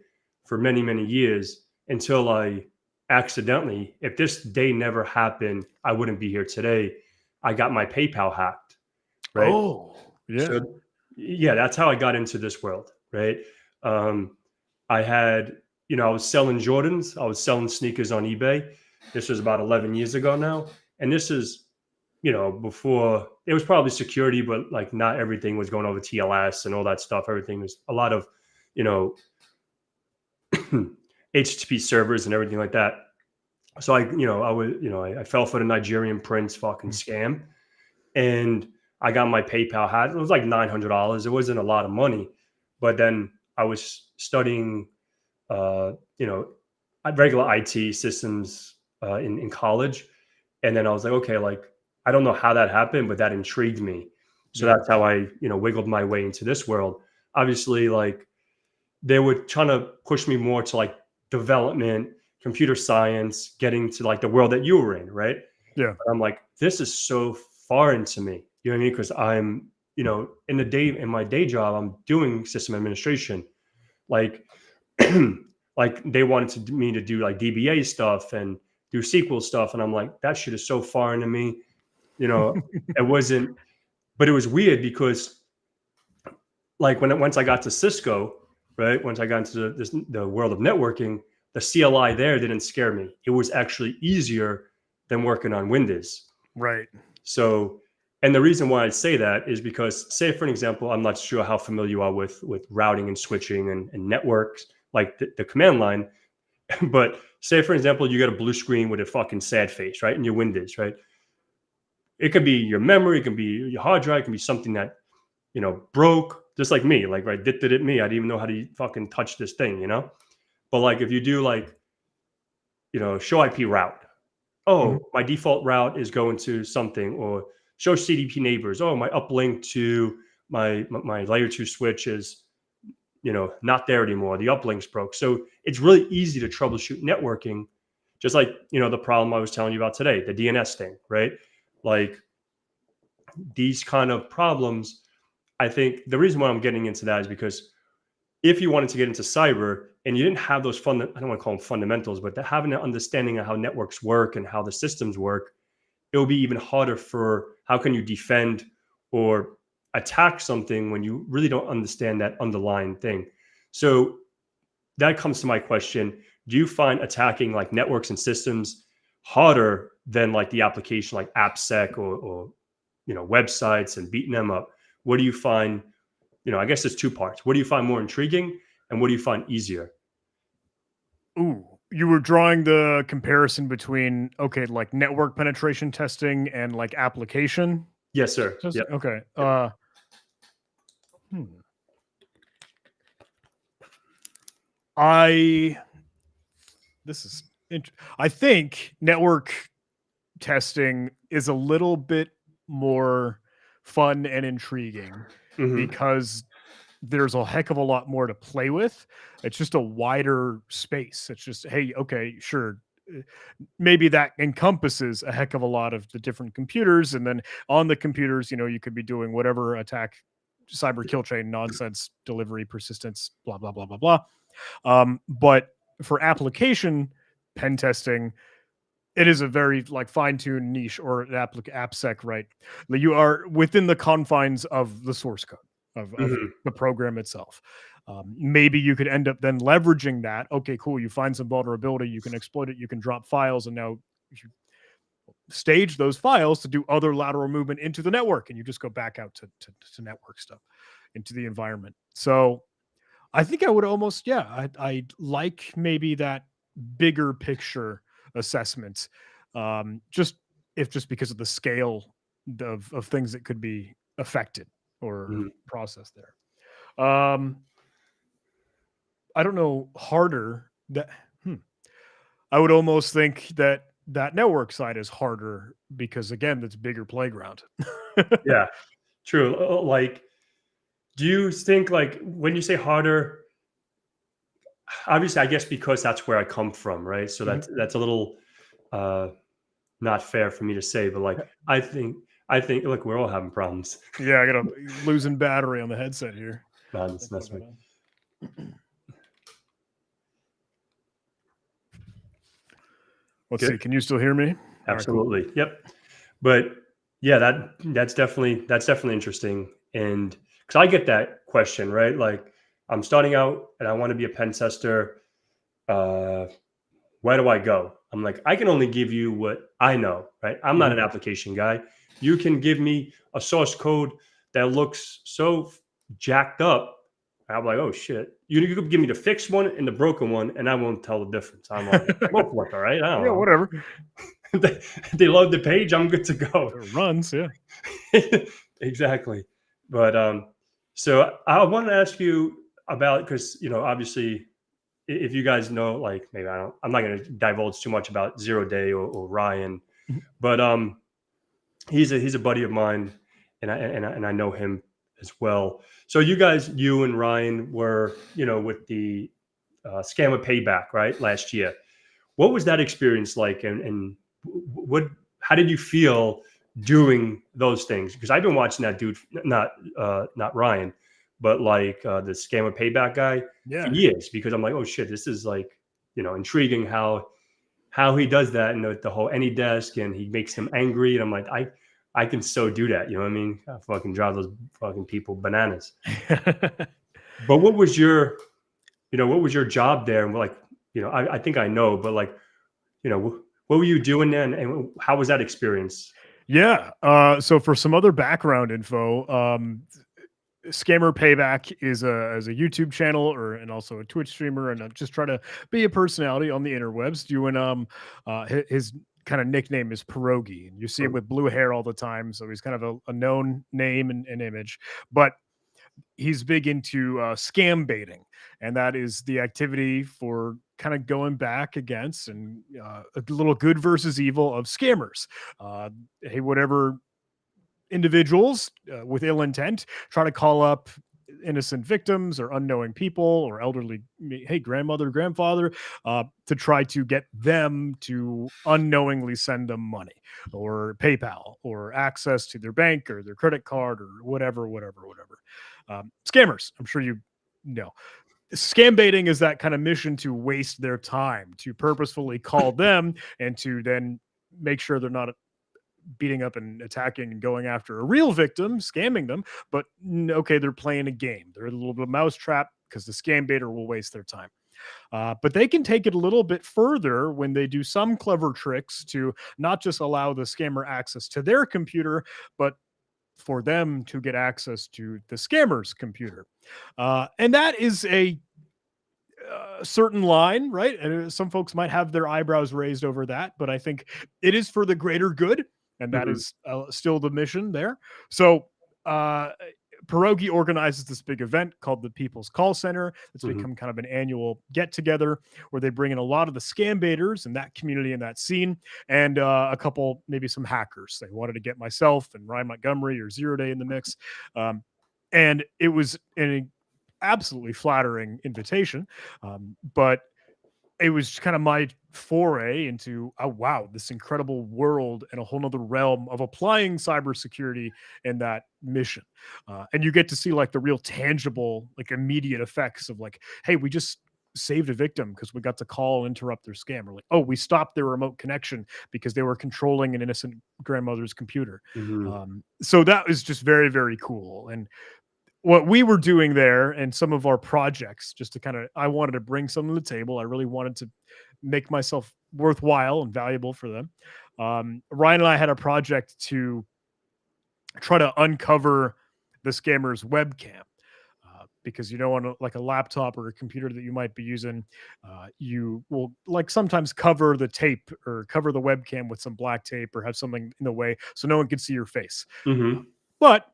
for many, many years until I accidentally, if this day never happened, I wouldn't be here today. I got my PayPal hacked, right? Oh, yeah. So yeah, that's how I got into this world, right? Um, I had, I was selling Jordans. I was selling sneakers on eBay. This was about 11 years ago now. And this is, before it was probably security, but like not everything was going over TLS and all that stuff. Everything was a lot of, you know, HTTP servers and everything like that. So I fell for the Nigerian prince fucking Mm. scam, and I got my PayPal hat. It was like $900. It wasn't a lot of money, but then I was studying, uh, you know, regular IT systems in college, and then I was like, okay, like, I don't know how that happened, but that intrigued me. So Yeah. that's how I, wiggled my way into this world. Obviously, like, they were trying to push me more to like development, computer science, getting to like the world that you were in, right? Yeah. But I'm like, this is so foreign to me. You know what I mean? Because I'm, in my day job, I'm doing system administration. Like, like they wanted me to do like DBA stuff and do SQL stuff, and I'm like, that shit is so foreign to me. You know, it wasn't, but it was weird because like once I got to Cisco, right? Once I got into the world of networking, the CLI there didn't scare me. It was actually easier than working on Windows. Right. So, and the reason why I say that is because, say for an example, I'm not sure how familiar you are with routing and switching and networks, like the command line. But say for example, you get a blue screen with a fucking sad face, right, in your Windows, right? It could be your memory, it can be your hard drive, it can be something that broke, just like me. Like, right, did it me. I didn't even know how to fucking touch this thing. But like, if you do like, show IP route, Mhm. oh, my default route is going to something, or show CDP neighbors. Oh, my uplink to my layer two switch is, not there anymore. The uplinks broke. So it's really easy to troubleshoot networking, just like, the problem I was telling you about today, the DNS thing, right? Like, these kind of problems, I think the reason why I'm getting into that is because if you wanted to get into cyber and you didn't have those I don't want to call them fundamentals, but having an understanding of how networks work and how the systems work, it will be even harder for how can you defend, or attack something when you really don't understand that underlying thing. So that comes to my question. Do you find attacking like networks and systems harder than like the application like AppSec or websites and beating them up? What do you find? I guess there's two parts. What do you find more intriguing, and what do you find easier? Ooh, you were drawing the comparison between, okay, like network penetration testing and like application Yes, sir. testing. Yep. Okay. Yep. Hmm. I this is I think network testing is a little bit more fun and intriguing Hmm. because there's a heck of a lot more to play with. It's just a wider space. It's just, hey, okay, sure. uh, Maybe that encompasses a heck of a lot of the different computers. And then on the computers, you could be doing whatever attack, cyber kill chain nonsense, delivery, persistence, blah, blah, blah, blah, blah. But for application pen testing, it is a very like fine-tuned niche or an AppSec, right? Like, you are within the confines of the source code of Hmm. the program itself. Maybe you could end up then leveraging that. Okay, cool. You find some vulnerability, you can exploit it, you can drop files, and now you stage those files to do other lateral movement into the network, and you just go back out to network stuff into the environment. So I think I would almost, yeah, I like maybe that bigger picture assessment, just because of the scale of things that could be affected or Hmm. processed there. I don't know, harder that. I would almost think that that network side is harder because again, that's bigger playground. Yeah, true. Like, do you think like when you say harder, obviously, I guess because that's where I come from, right? So Mhm. that's a little uh, not fair for me to say, but like I think look, we're all having problems. Yeah, I got a losing battery on the headset here. No, that's I'll plug that's that me. in. Let's see. Good. Can you still hear me? All right, cool. Absolutely. Yep. But yeah, that's definitely interesting. And because I get that question, right? Like I'm starting out and I want to be a pen tester. Uh, where do I go? I'm like, I can only give you what I know, right? I'm not Mhm. an application guy. You can give me a source code that looks so jacked up. I'm like, oh shit. You could give me the fixed one and the broken one, and I won't tell the difference. I'm like, go for it, all right? I don't Yeah, know. whatever. they load the page, I'm good to go. It runs, yeah. Exactly. But so I want to ask you about because obviously if you guys know, like maybe I'm not going to divulge too much about Zero Day or Ryan, Mhm. but he's a buddy of mine, and I know him as well. So you and Ryan were with the scam of payback right last year. What was that experience like, and what how did you feel doing those things? Because I've been watching that dude, not Ryan, but like the scam of payback guy for Yeah. years. Because I'm like, oh shit, this is like intriguing how he does that and the whole any desk and he makes them angry. And I'm like, I can so do that. You know what I mean? I fucking drive those fucking people bananas. But what was your job there? And like, I think I know, but like, what were you doing then? And how was that experience? Yeah. So for some other background info, Scammer Payback is a YouTube channel and also a Twitch streamer, and just try to be a personality on the interwebs. Doing his kind of nickname is Pierogi, and you see him Or- with blue hair all the time, so he's kind of a known name and image. But he's big into scam baiting, and that is the activity for kind of going back against and a little good versus evil of scammers. Hey, whatever individuals with ill intent try to call up innocent victims or unknowing people or elderly, hey, grandmother, grandfather, to try to get them to unknowingly send them money or PayPal or access to their bank or their credit card or whatever. Scammers, I'm sure you know. Scam baiting is that kind of mission to waste their time, to purposefully call them and to then make sure they're not beating up and attacking and going after a real victim, scamming them. But okay, they're playing a game. They're a little bit of mousetrap because the scam baiter will waste their time. But they can take it a little bit further when they do some clever tricks to not just allow the scammer access to their computer, but for them to get access to the scammer's computer. And that is a certain line, right? And some folks might have their eyebrows raised over that, but I think it is for the greater good, and that Mhm. is still the mission there. So, Pierogi organizes this big event called the People's Call Center. It's Mhm. become kind of an annual get together where they bring in a lot of the scam baiters in that community and that scene, and a couple, maybe some hackers. They wanted to get myself and Ryan Montgomery or Zero Day in the mix. Um, and it was an absolutely flattering invitation. But it was kind of my foray into, oh wow, this incredible world and a whole nother realm of applying cybersecurity in that mission. And you get to see like the real tangible, like immediate effects of like, hey, we just saved a victim because we got to call and interrupt their scam, or like, oh, we stopped their remote connection because they were controlling an innocent grandmother's computer. Mhm. So that was just very, very cool. And what we were doing there and some of our projects, just to kind of, I wanted to bring something to the table. I really wanted to make myself worthwhile and valuable for them. Ryan and I had a project to try to uncover the scammer's webcam. Because on like a laptop or a computer that you might be using, you will like sometimes cover the tape or cover the webcam with some black tape or have something in the way so no one can see your face. Mhm. But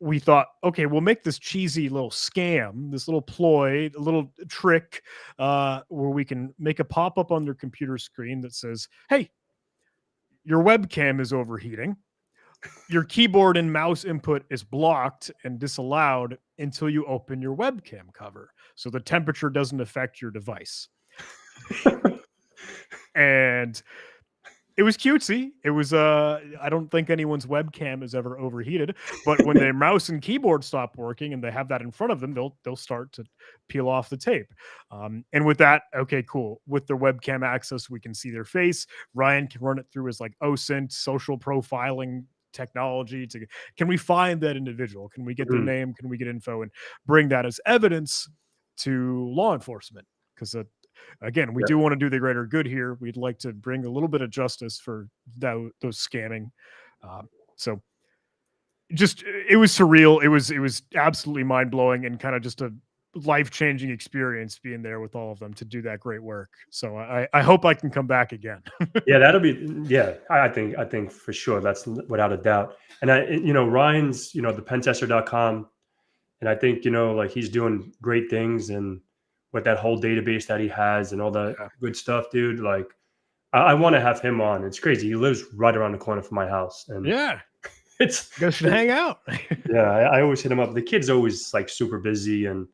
we thought, okay, we'll make this cheesy little scam, this little ploy, a little trick, where we can make a pop up on their computer screen that says, hey, your webcam is overheating. Your keyboard and mouse input is blocked and disallowed until you open your webcam cover. So the temperature doesn't affect your device. And it was cutesy. It was I don't think anyone's webcam is ever overheated, but when their mouse and keyboard stop working and they have that in front of them, they'll start to peel off the tape. And with that, okay, cool. With their webcam access, we can see their face. Ryan can run it through his like OSINT social profiling technology to can we find that individual? Can we get their Mhm. name? Can we get info and bring that as evidence to law enforcement? Because again, we Yeah. do want to do the greater good here. We'd like to bring a little bit of justice for those scamming. So just it was surreal. It was absolutely mind blowing and kind of just a life changing experience being there with all of them to do that great work. So I hope I can come back again. Yeah, that'll be yeah, I think for sure that's without a doubt. And Ryan's, the pentester.com, and I think, like he's doing great things and with that whole database that he has and all that Yeah. good stuff, dude. Like I want to have him on. It's crazy. He lives right around the corner from my house. And Yeah. it's You guys should hang out. yeah, I always hit him up. The kid's always like super busy and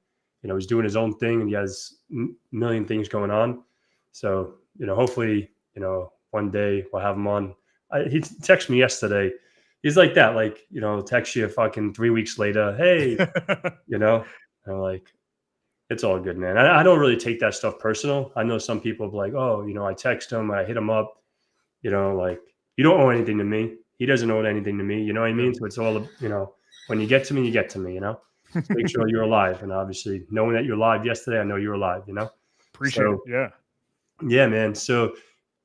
he's doing his own thing and he has million things going on. So, hopefully, one day we'll have him on. He texted me yesterday. He's like that, like, text you fucking 3 weeks later. Hey, and I'm like, it's all good, man. I don't really take that stuff personal. I know some people be like, oh, I text him, I hit him up, like you don't owe anything to me. He doesn't owe anything to me. You know what I Yeah. mean? So it's all, when you get to me, you get to me, Just make sure you're alive. And obviously knowing that you're alive yesterday, I know you're alive. Appreciate it. So Yeah. yeah, man. So,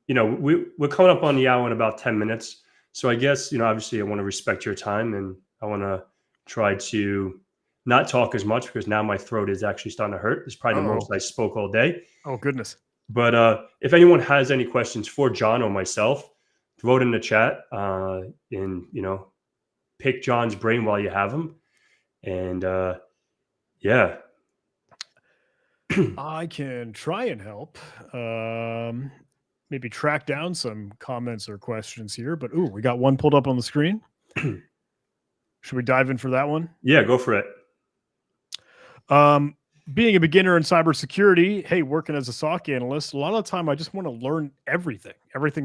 we're coming up on the hour in about 10 minutes. So I guess, obviously I want to respect your time and I want to try to not talk as much because now my throat is actually starting to hurt. It's probably the Oh. most I spoke all day. Oh goodness. But if anyone has any questions for John or myself, throw it in the chat and, pick John's brain while you have him. And yeah. I can try and help. Maybe track down some comments or questions here, but we got one pulled up on the screen. Should we dive in for that one? Yeah, go for it. Being a beginner in cybersecurity, hey, working as a SOC analyst, a lot of the time I just want to learn everything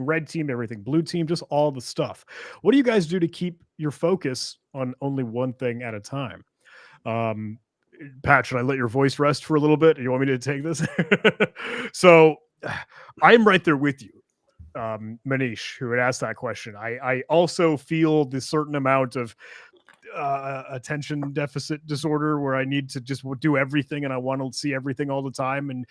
red team, everything blue team, just all the stuff. What do you guys do to keep your focus on only one thing at a time? Pat, should I let your voice rest for a little bit? You want me to take this? So I'm right there with you. Manish, who had asked that question. I also feel this certain amount of attention deficit disorder where I need to just do everything and I want to see everything all the time. And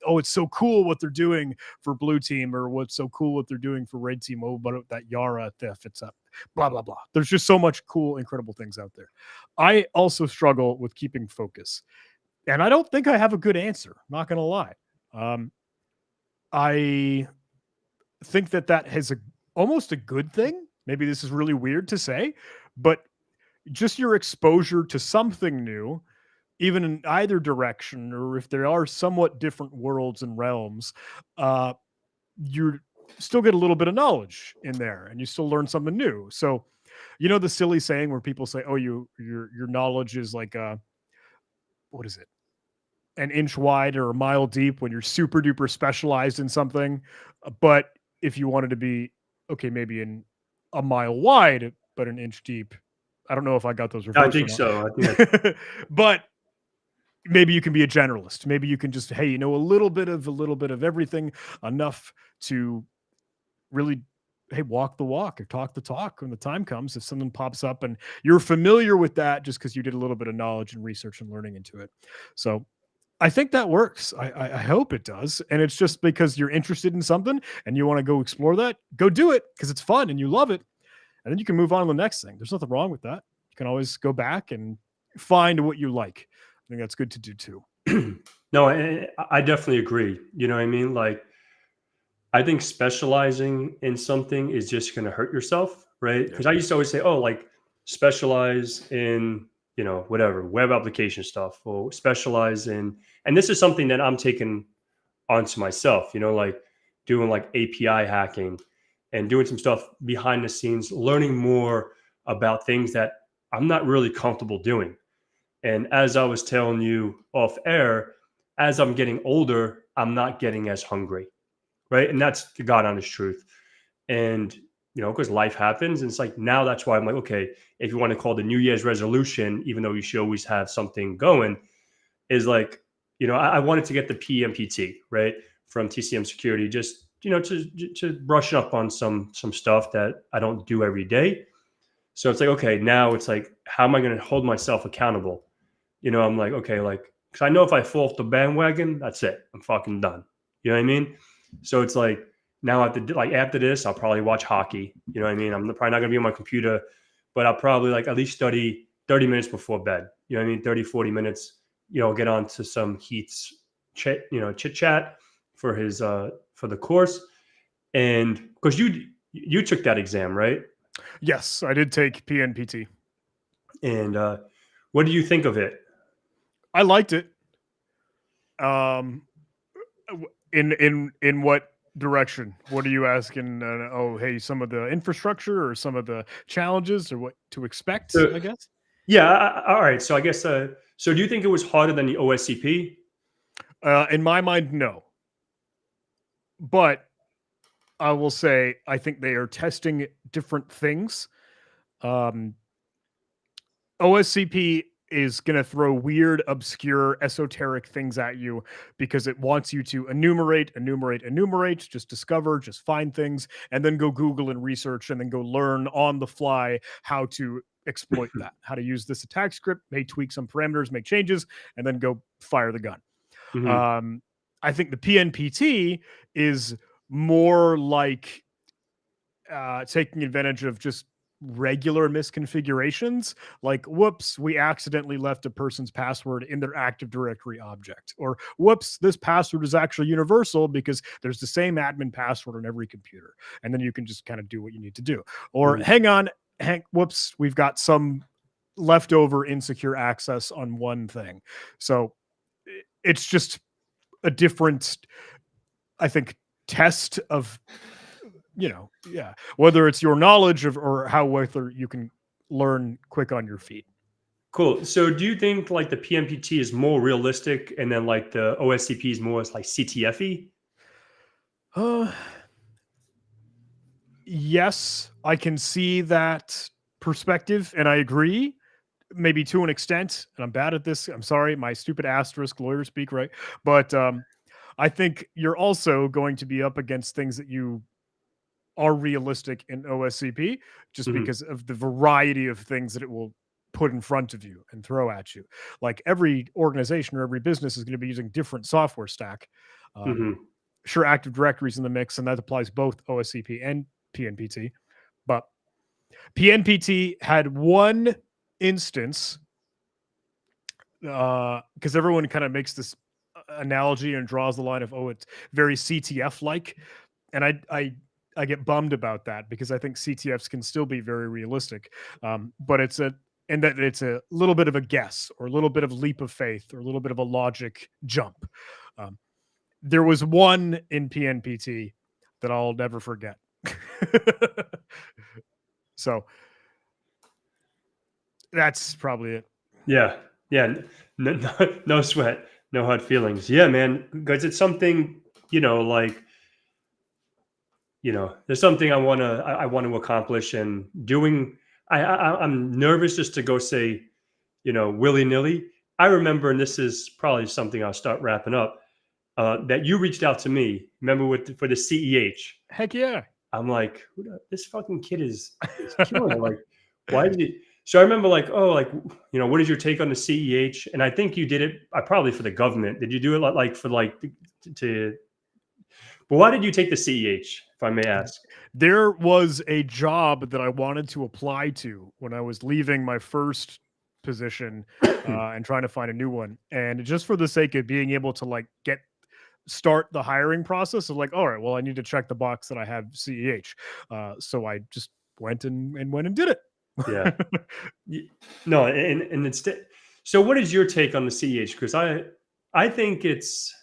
oh, it's so cool what they're doing for blue team, or what's so cool what they're doing for red team. Oh, but that Yara theft, it's up, blah, blah, blah. There's just so much cool, incredible things out there. I also struggle with keeping focus. And I don't think I have a good answer, not going to lie. I think that has almost a good thing. Maybe this is really weird to say, but just your exposure to something new, even in either direction, or if there are somewhat different worlds and realms, you still get a little bit of knowledge in there, and you still learn something new. So, the silly saying where people say, "Oh, your knowledge is like what is it? An inch wide or a mile deep when you're super duper specialized in something." But if you wanted to be okay, maybe in a mile wide but an inch deep. I don't know if I got those I reversed or think so. I think not. But maybe you can be a generalist. Maybe you can just, hey, a little bit of everything, enough to really, hey, walk the walk or talk the talk when the time comes. If something pops up and you're familiar with that just because you did a little bit of knowledge and research and learning into it. So I think that works. I hope it does. And it's just because you're interested in something and you want to go explore that, go do it because it's fun and you love it. And then you can move on to the next thing. There's nothing wrong with that. You can always go back and find what you like. I think that's good to do too. No, I definitely agree. You know what I mean? Like, I think specializing in something is just going to hurt yourself, right? Yeah. Because I used to always say, oh, like specialize in, whatever, web application stuff, or specialize in, and this is something that I'm taking onto myself, like doing like API hacking and doing some stuff behind the scenes, learning more about things that I'm not really comfortable doing. And as I was telling you off air, as I'm getting older, I'm not getting as hungry, right? And that's the God honest truth. And because life happens, and it's like now that's why I'm like, okay, if you want to call the New Year's resolution, even though you should always have something going, is like, I wanted to get the PMPT, right, from TCM Security, just to brush up on some stuff that I don't do every day. So it's like, okay, now it's like, how am I going to hold myself accountable? I'm like, okay, like, because I know if I fall off the bandwagon, that's it. I'm fucking done. You know what I mean? So it's like now after this, I'll probably watch hockey. You know what I mean? I'm probably not gonna be on my computer, but I'll probably like at least study 30 minutes before bed. You know what I mean? 30, 40 minutes, get on to some Heat's chit chat for his for the course. And because you took that exam, right? Yes, I did take PNPT. And what do you think of it? I liked it. In what direction? What are you asking? Oh, hey, some of the infrastructure or some of the challenges or what to expect, So, I guess? yeah, all right. So I guess so do you think it was harder than the OSCP? In my mind, no. But I will say I think they are testing different things. Um, OSCP is going to throw weird, obscure, esoteric things at you because it wants you to enumerate, just discover, just find things, and then go Google and research and then go learn on the fly how to exploit that, how to use this attack script, may tweak some parameters, make changes, and then go fire the gun. Mm-hmm. I think the PNPT is more like taking advantage of just regular misconfigurations, like whoops, we accidentally left a person's password in their Active Directory object, or whoops, this password is actually universal because there's the same admin password on every computer, and then you can just kind of do what you need to do. Or hang on, whoops, we've got some leftover insecure access on one thing. So it's just a different, I think, test of whether it's your knowledge of or how whether you can learn quick on your feet. Cool. So do you think like the PMPT is more realistic and then like the OSCP is more like CTFE? Uh, yes, I can see that perspective and I agree, maybe to an extent. And I'm bad at this. I'm sorry, my stupid asterisk lawyer speak, right? But I think you're also going to be up against things that you are realistic in OSCP just Mhm. because of the variety of things that it will put in front of you and throw at you. Like every organization or every business is going to be using different software stack. Um, Mhm. sure, Active Directory's in the mix, and that applies both OSCP and PNPT. But PNPT had one instance because everyone kind of makes this analogy and draws the line of, oh, it's very CTF like, and I get bummed about that because I think CTFs can still be very realistic, but it's a little bit of a guess or a little bit of leap of faith or a little bit of a logic jump. Um, there was one in PNPT that I'll never forget. So that's probably it. Yeah. Yeah. No sweat, no hard feelings. Yeah, man. Because it's something, like, there's something I want to accomplish, and doing. I'm nervous just to go say, willy nilly. I remember, and this is probably something I'll start wrapping up. That you reached out to me. Remember for the CEH. Heck yeah. I'm like, this fucking kid is killing it. Like, why did he? So I remember, like, oh, like, what is your take on the CEH? And I think you did it probably for the government. Did you do it like for like to? But why did you take the CEH, if I may ask? There was a job that I wanted to apply to when I was leaving my first position and trying to find a new one. And just for the sake of being able to like start the hiring process of like, all right, well, I need to check the box that I have CEH. So I just went and did it. Yeah. No, and instead. So, what is your take on the CEH? Because I think it's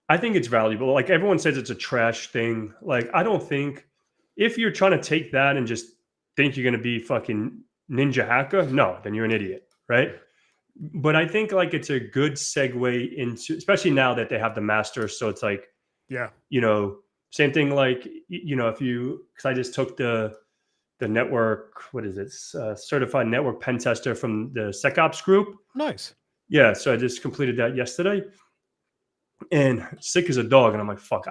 valuable. Like, everyone says it's a trash thing. Like, I don't think, if you're trying to take that and just think you're going to be fucking ninja hacker, no, then you're an idiot, right? But I think, like, it's a good segue into, especially now that they have the master. So it's like, Yeah. same thing. Like, if you, because I just took the network, what is it? Certified network pen tester from the SecOps group. Nice. Yeah, so I just completed that yesterday, and sick as a dog. And I'm like, fuck,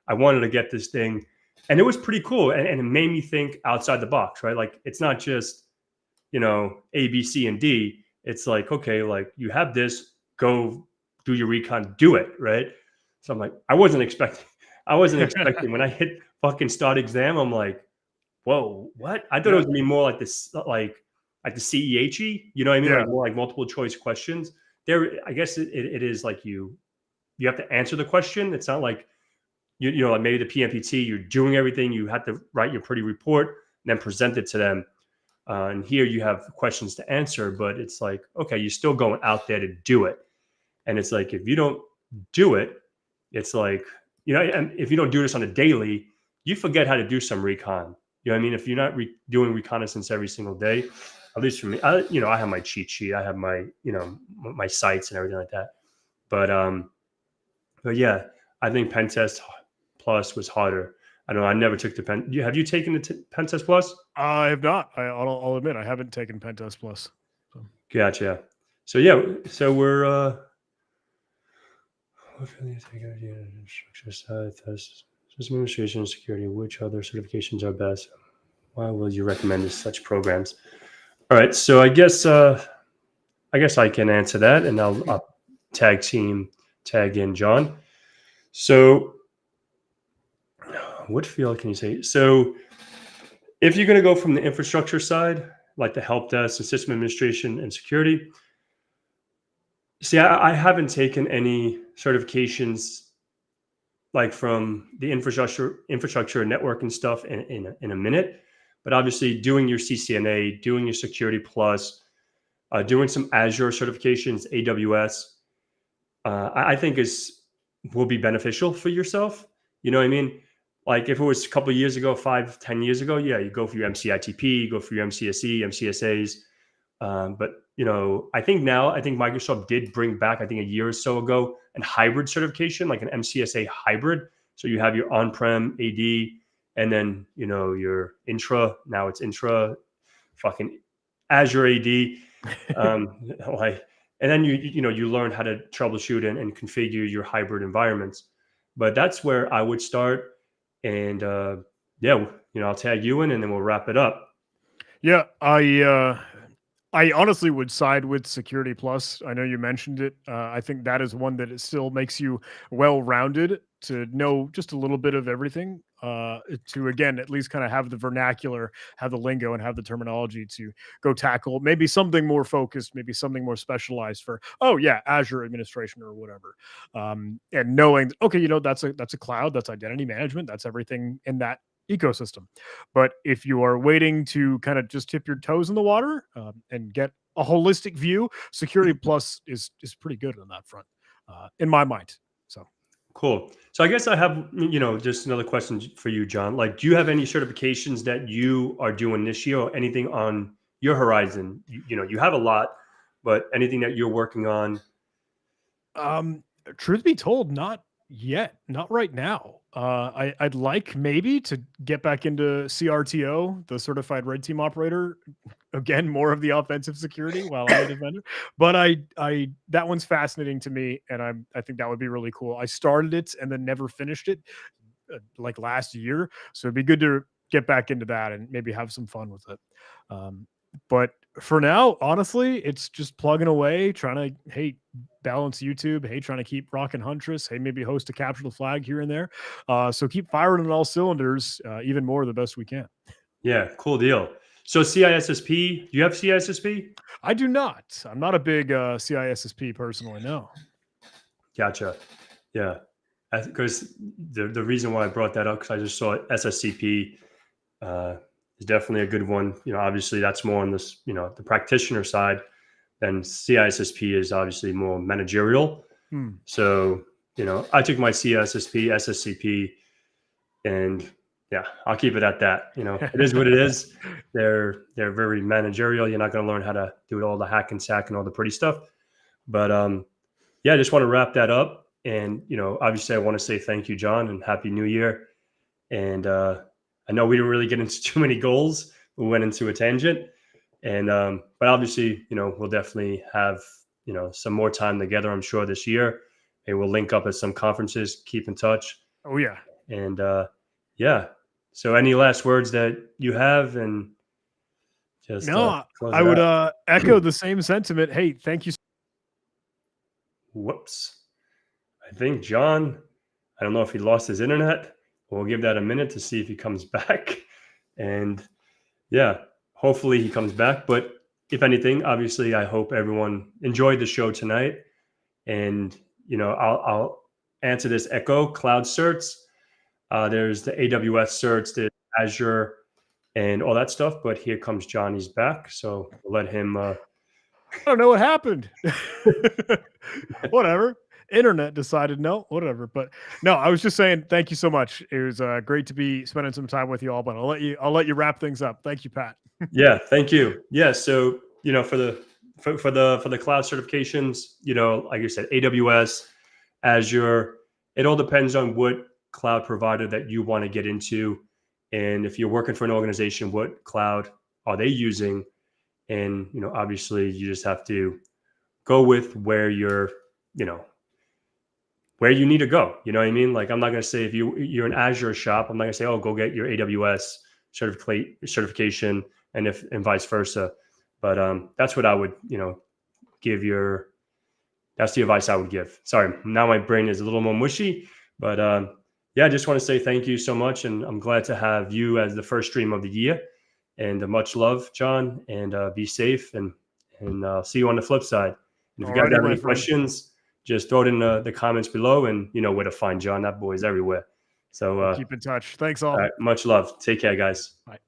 I wanted to get this thing, and it was pretty cool, and it made me think outside the box, right? Like, it's not just A, B, C, and D. It's like, okay, like, you have this, go do your recon, do it, right? So I'm like, I wasn't expecting when I hit fucking start exam. I'm like, whoa, what? I thought it Yeah. was gonna be more like this, like the CEHE, you know what I mean? Yeah. Like, more like multiple choice questions. There, I guess it is like you have to answer the question. It's not like like maybe the PMPT, you're doing everything. You have to write your pretty report and then present it to them. And here you have questions to answer, but it's like, okay, you're still going out there to do it. And it's like, if you don't do it, it's like, and if you don't do this on a daily, you forget how to do some recon. You know what I mean? If you're not doing reconnaissance every single day, at least for me, I have my cheat sheet. I have my, my sites and everything like that. But yeah, I think Pen Test Plus was harder. I don't know. I never took the pen. Have you taken the Pen Test Plus? I have not. I'll admit I haven't taken Pentest Plus. So. Gotcha. So yeah, so we're system administration and security. Which other certifications are best? Why will you recommend such programs? All right, so I guess I can answer that, and I'll tag in John. So, what field can you say? So, if you're going to go from the infrastructure side, like the help desk and system administration and security, see, I haven't taken any certifications like from the infrastructure network and stuff in a minute. But obviously, doing your CCNA, doing your Security Plus, doing some Azure certifications, AWS, I think will be beneficial for yourself. You know what I mean? Like, if it was a couple of years ago, 5-10 years ago, yeah, you go for your MCITP, you go for your MCSE, MCSAs. But I think Microsoft did bring back, I think a year or so ago, an hybrid certification, like an MCSA hybrid. So you have your on-prem AD, and then your intra. Now it's intra, fucking Azure AD. Like, and then you learn how to troubleshoot and configure your hybrid environments. But that's where I would start. And yeah, I'll tag you in and then we'll wrap it up. Yeah, I honestly would side with Security Plus. I know you mentioned it. I think that is one that it still makes you well-rounded to know just a little bit of everything. To again, at least kind of have the vernacular, have the lingo, and have the terminology to go tackle maybe something more focused, maybe something more specialized for. Oh yeah, Azure administration or whatever. And knowing that, okay, that's a cloud, that's identity management, that's everything in that ecosystem. But if you are waiting to kind of just tip your toes in the water and get a holistic view, Security Plus is pretty good on that front, in my mind. So Cool. So I guess I have, just another question for you, John. Like, do you have any certifications that you are doing this year or anything on your horizon? You have a lot, but anything that you're working on? Um, truth be told, not yet, not right now. I'd like maybe to get back into CRTO, the Certified Red Team Operator. Again, more of the offensive security while I'm a defender. But I that one's fascinating to me, and I think that would be really cool. I started it and then never finished it, like last year. So it'd be good to get back into that and maybe have some fun with it. Um, but for now, honestly, it's just plugging away, trying to, hey, balance YouTube. Hey, trying to keep rocking Huntress. Hey, maybe host a Capture the Flag here and there. So keep firing on all cylinders, even more the best we can. Yeah, cool deal. So CISSP, do you have CISSP? I do not. I'm not a big CISSP personally. No. Gotcha. Yeah. Because the reason why I brought that up, because I just saw SSCP is definitely a good one. Obviously that's more on this, the practitioner side. Then CISSP is obviously more managerial. Hmm. So, I took my CISSP, SSCP, and yeah, I'll keep it at that. It is what it is. They're very managerial. You're not going to learn how to do all the hack and sack and all the pretty stuff. But yeah, I just want to wrap that up. And obviously, I want to say thank you, John, and Happy New Year. And I know we didn't really get into too many goals. We went into a tangent, and but obviously, we'll definitely have some more time together. I'm sure this year, and we'll link up at some conferences. Keep in touch. Oh yeah. And yeah. So, any last words that you have, and just No, close I it would out. echo the same sentiment. Hey, thank you. Whoops. I think John, I don't know if he lost his internet. We'll give that a minute to see if he comes back. And yeah, hopefully he comes back. But if anything, obviously, I hope everyone enjoyed the show tonight. And, I'll answer this echo cloud certs. There's the AWS certs, the Azure, and all that stuff. But here comes John. He's back. So we'll let him. I don't know what happened. Whatever. Internet decided no, whatever. But no, I was just saying thank you so much. It was great to be spending some time with you all. But I'll let you wrap things up. Thank you, Pat. Yeah, thank you. Yeah, so for the cloud certifications, like you said, AWS, Azure, it all depends on what cloud provider that you want to get into, and if you're working for an organization, what cloud are they using? And obviously, you just have to go with where you know, where you need to go. You know what I mean? Like, I'm not going to say if you're an Azure shop, I'm not going to say, oh, go get your AWS certification, and vice versa. But that's what I would, give your. That's the advice I would give. Sorry, now my brain is a little more mushy, but yeah, I just want to say thank you so much, and I'm glad to have you as the first stream of the year. And much love, John, and be safe, and see you on the flip side. And if you guys Alrighty, have my any friend. questions, just throw it in the comments below, and you know where to find John. That boy's everywhere. So, We'll keep in touch. Thanks all all. right, much love. Take care, guys. Bye.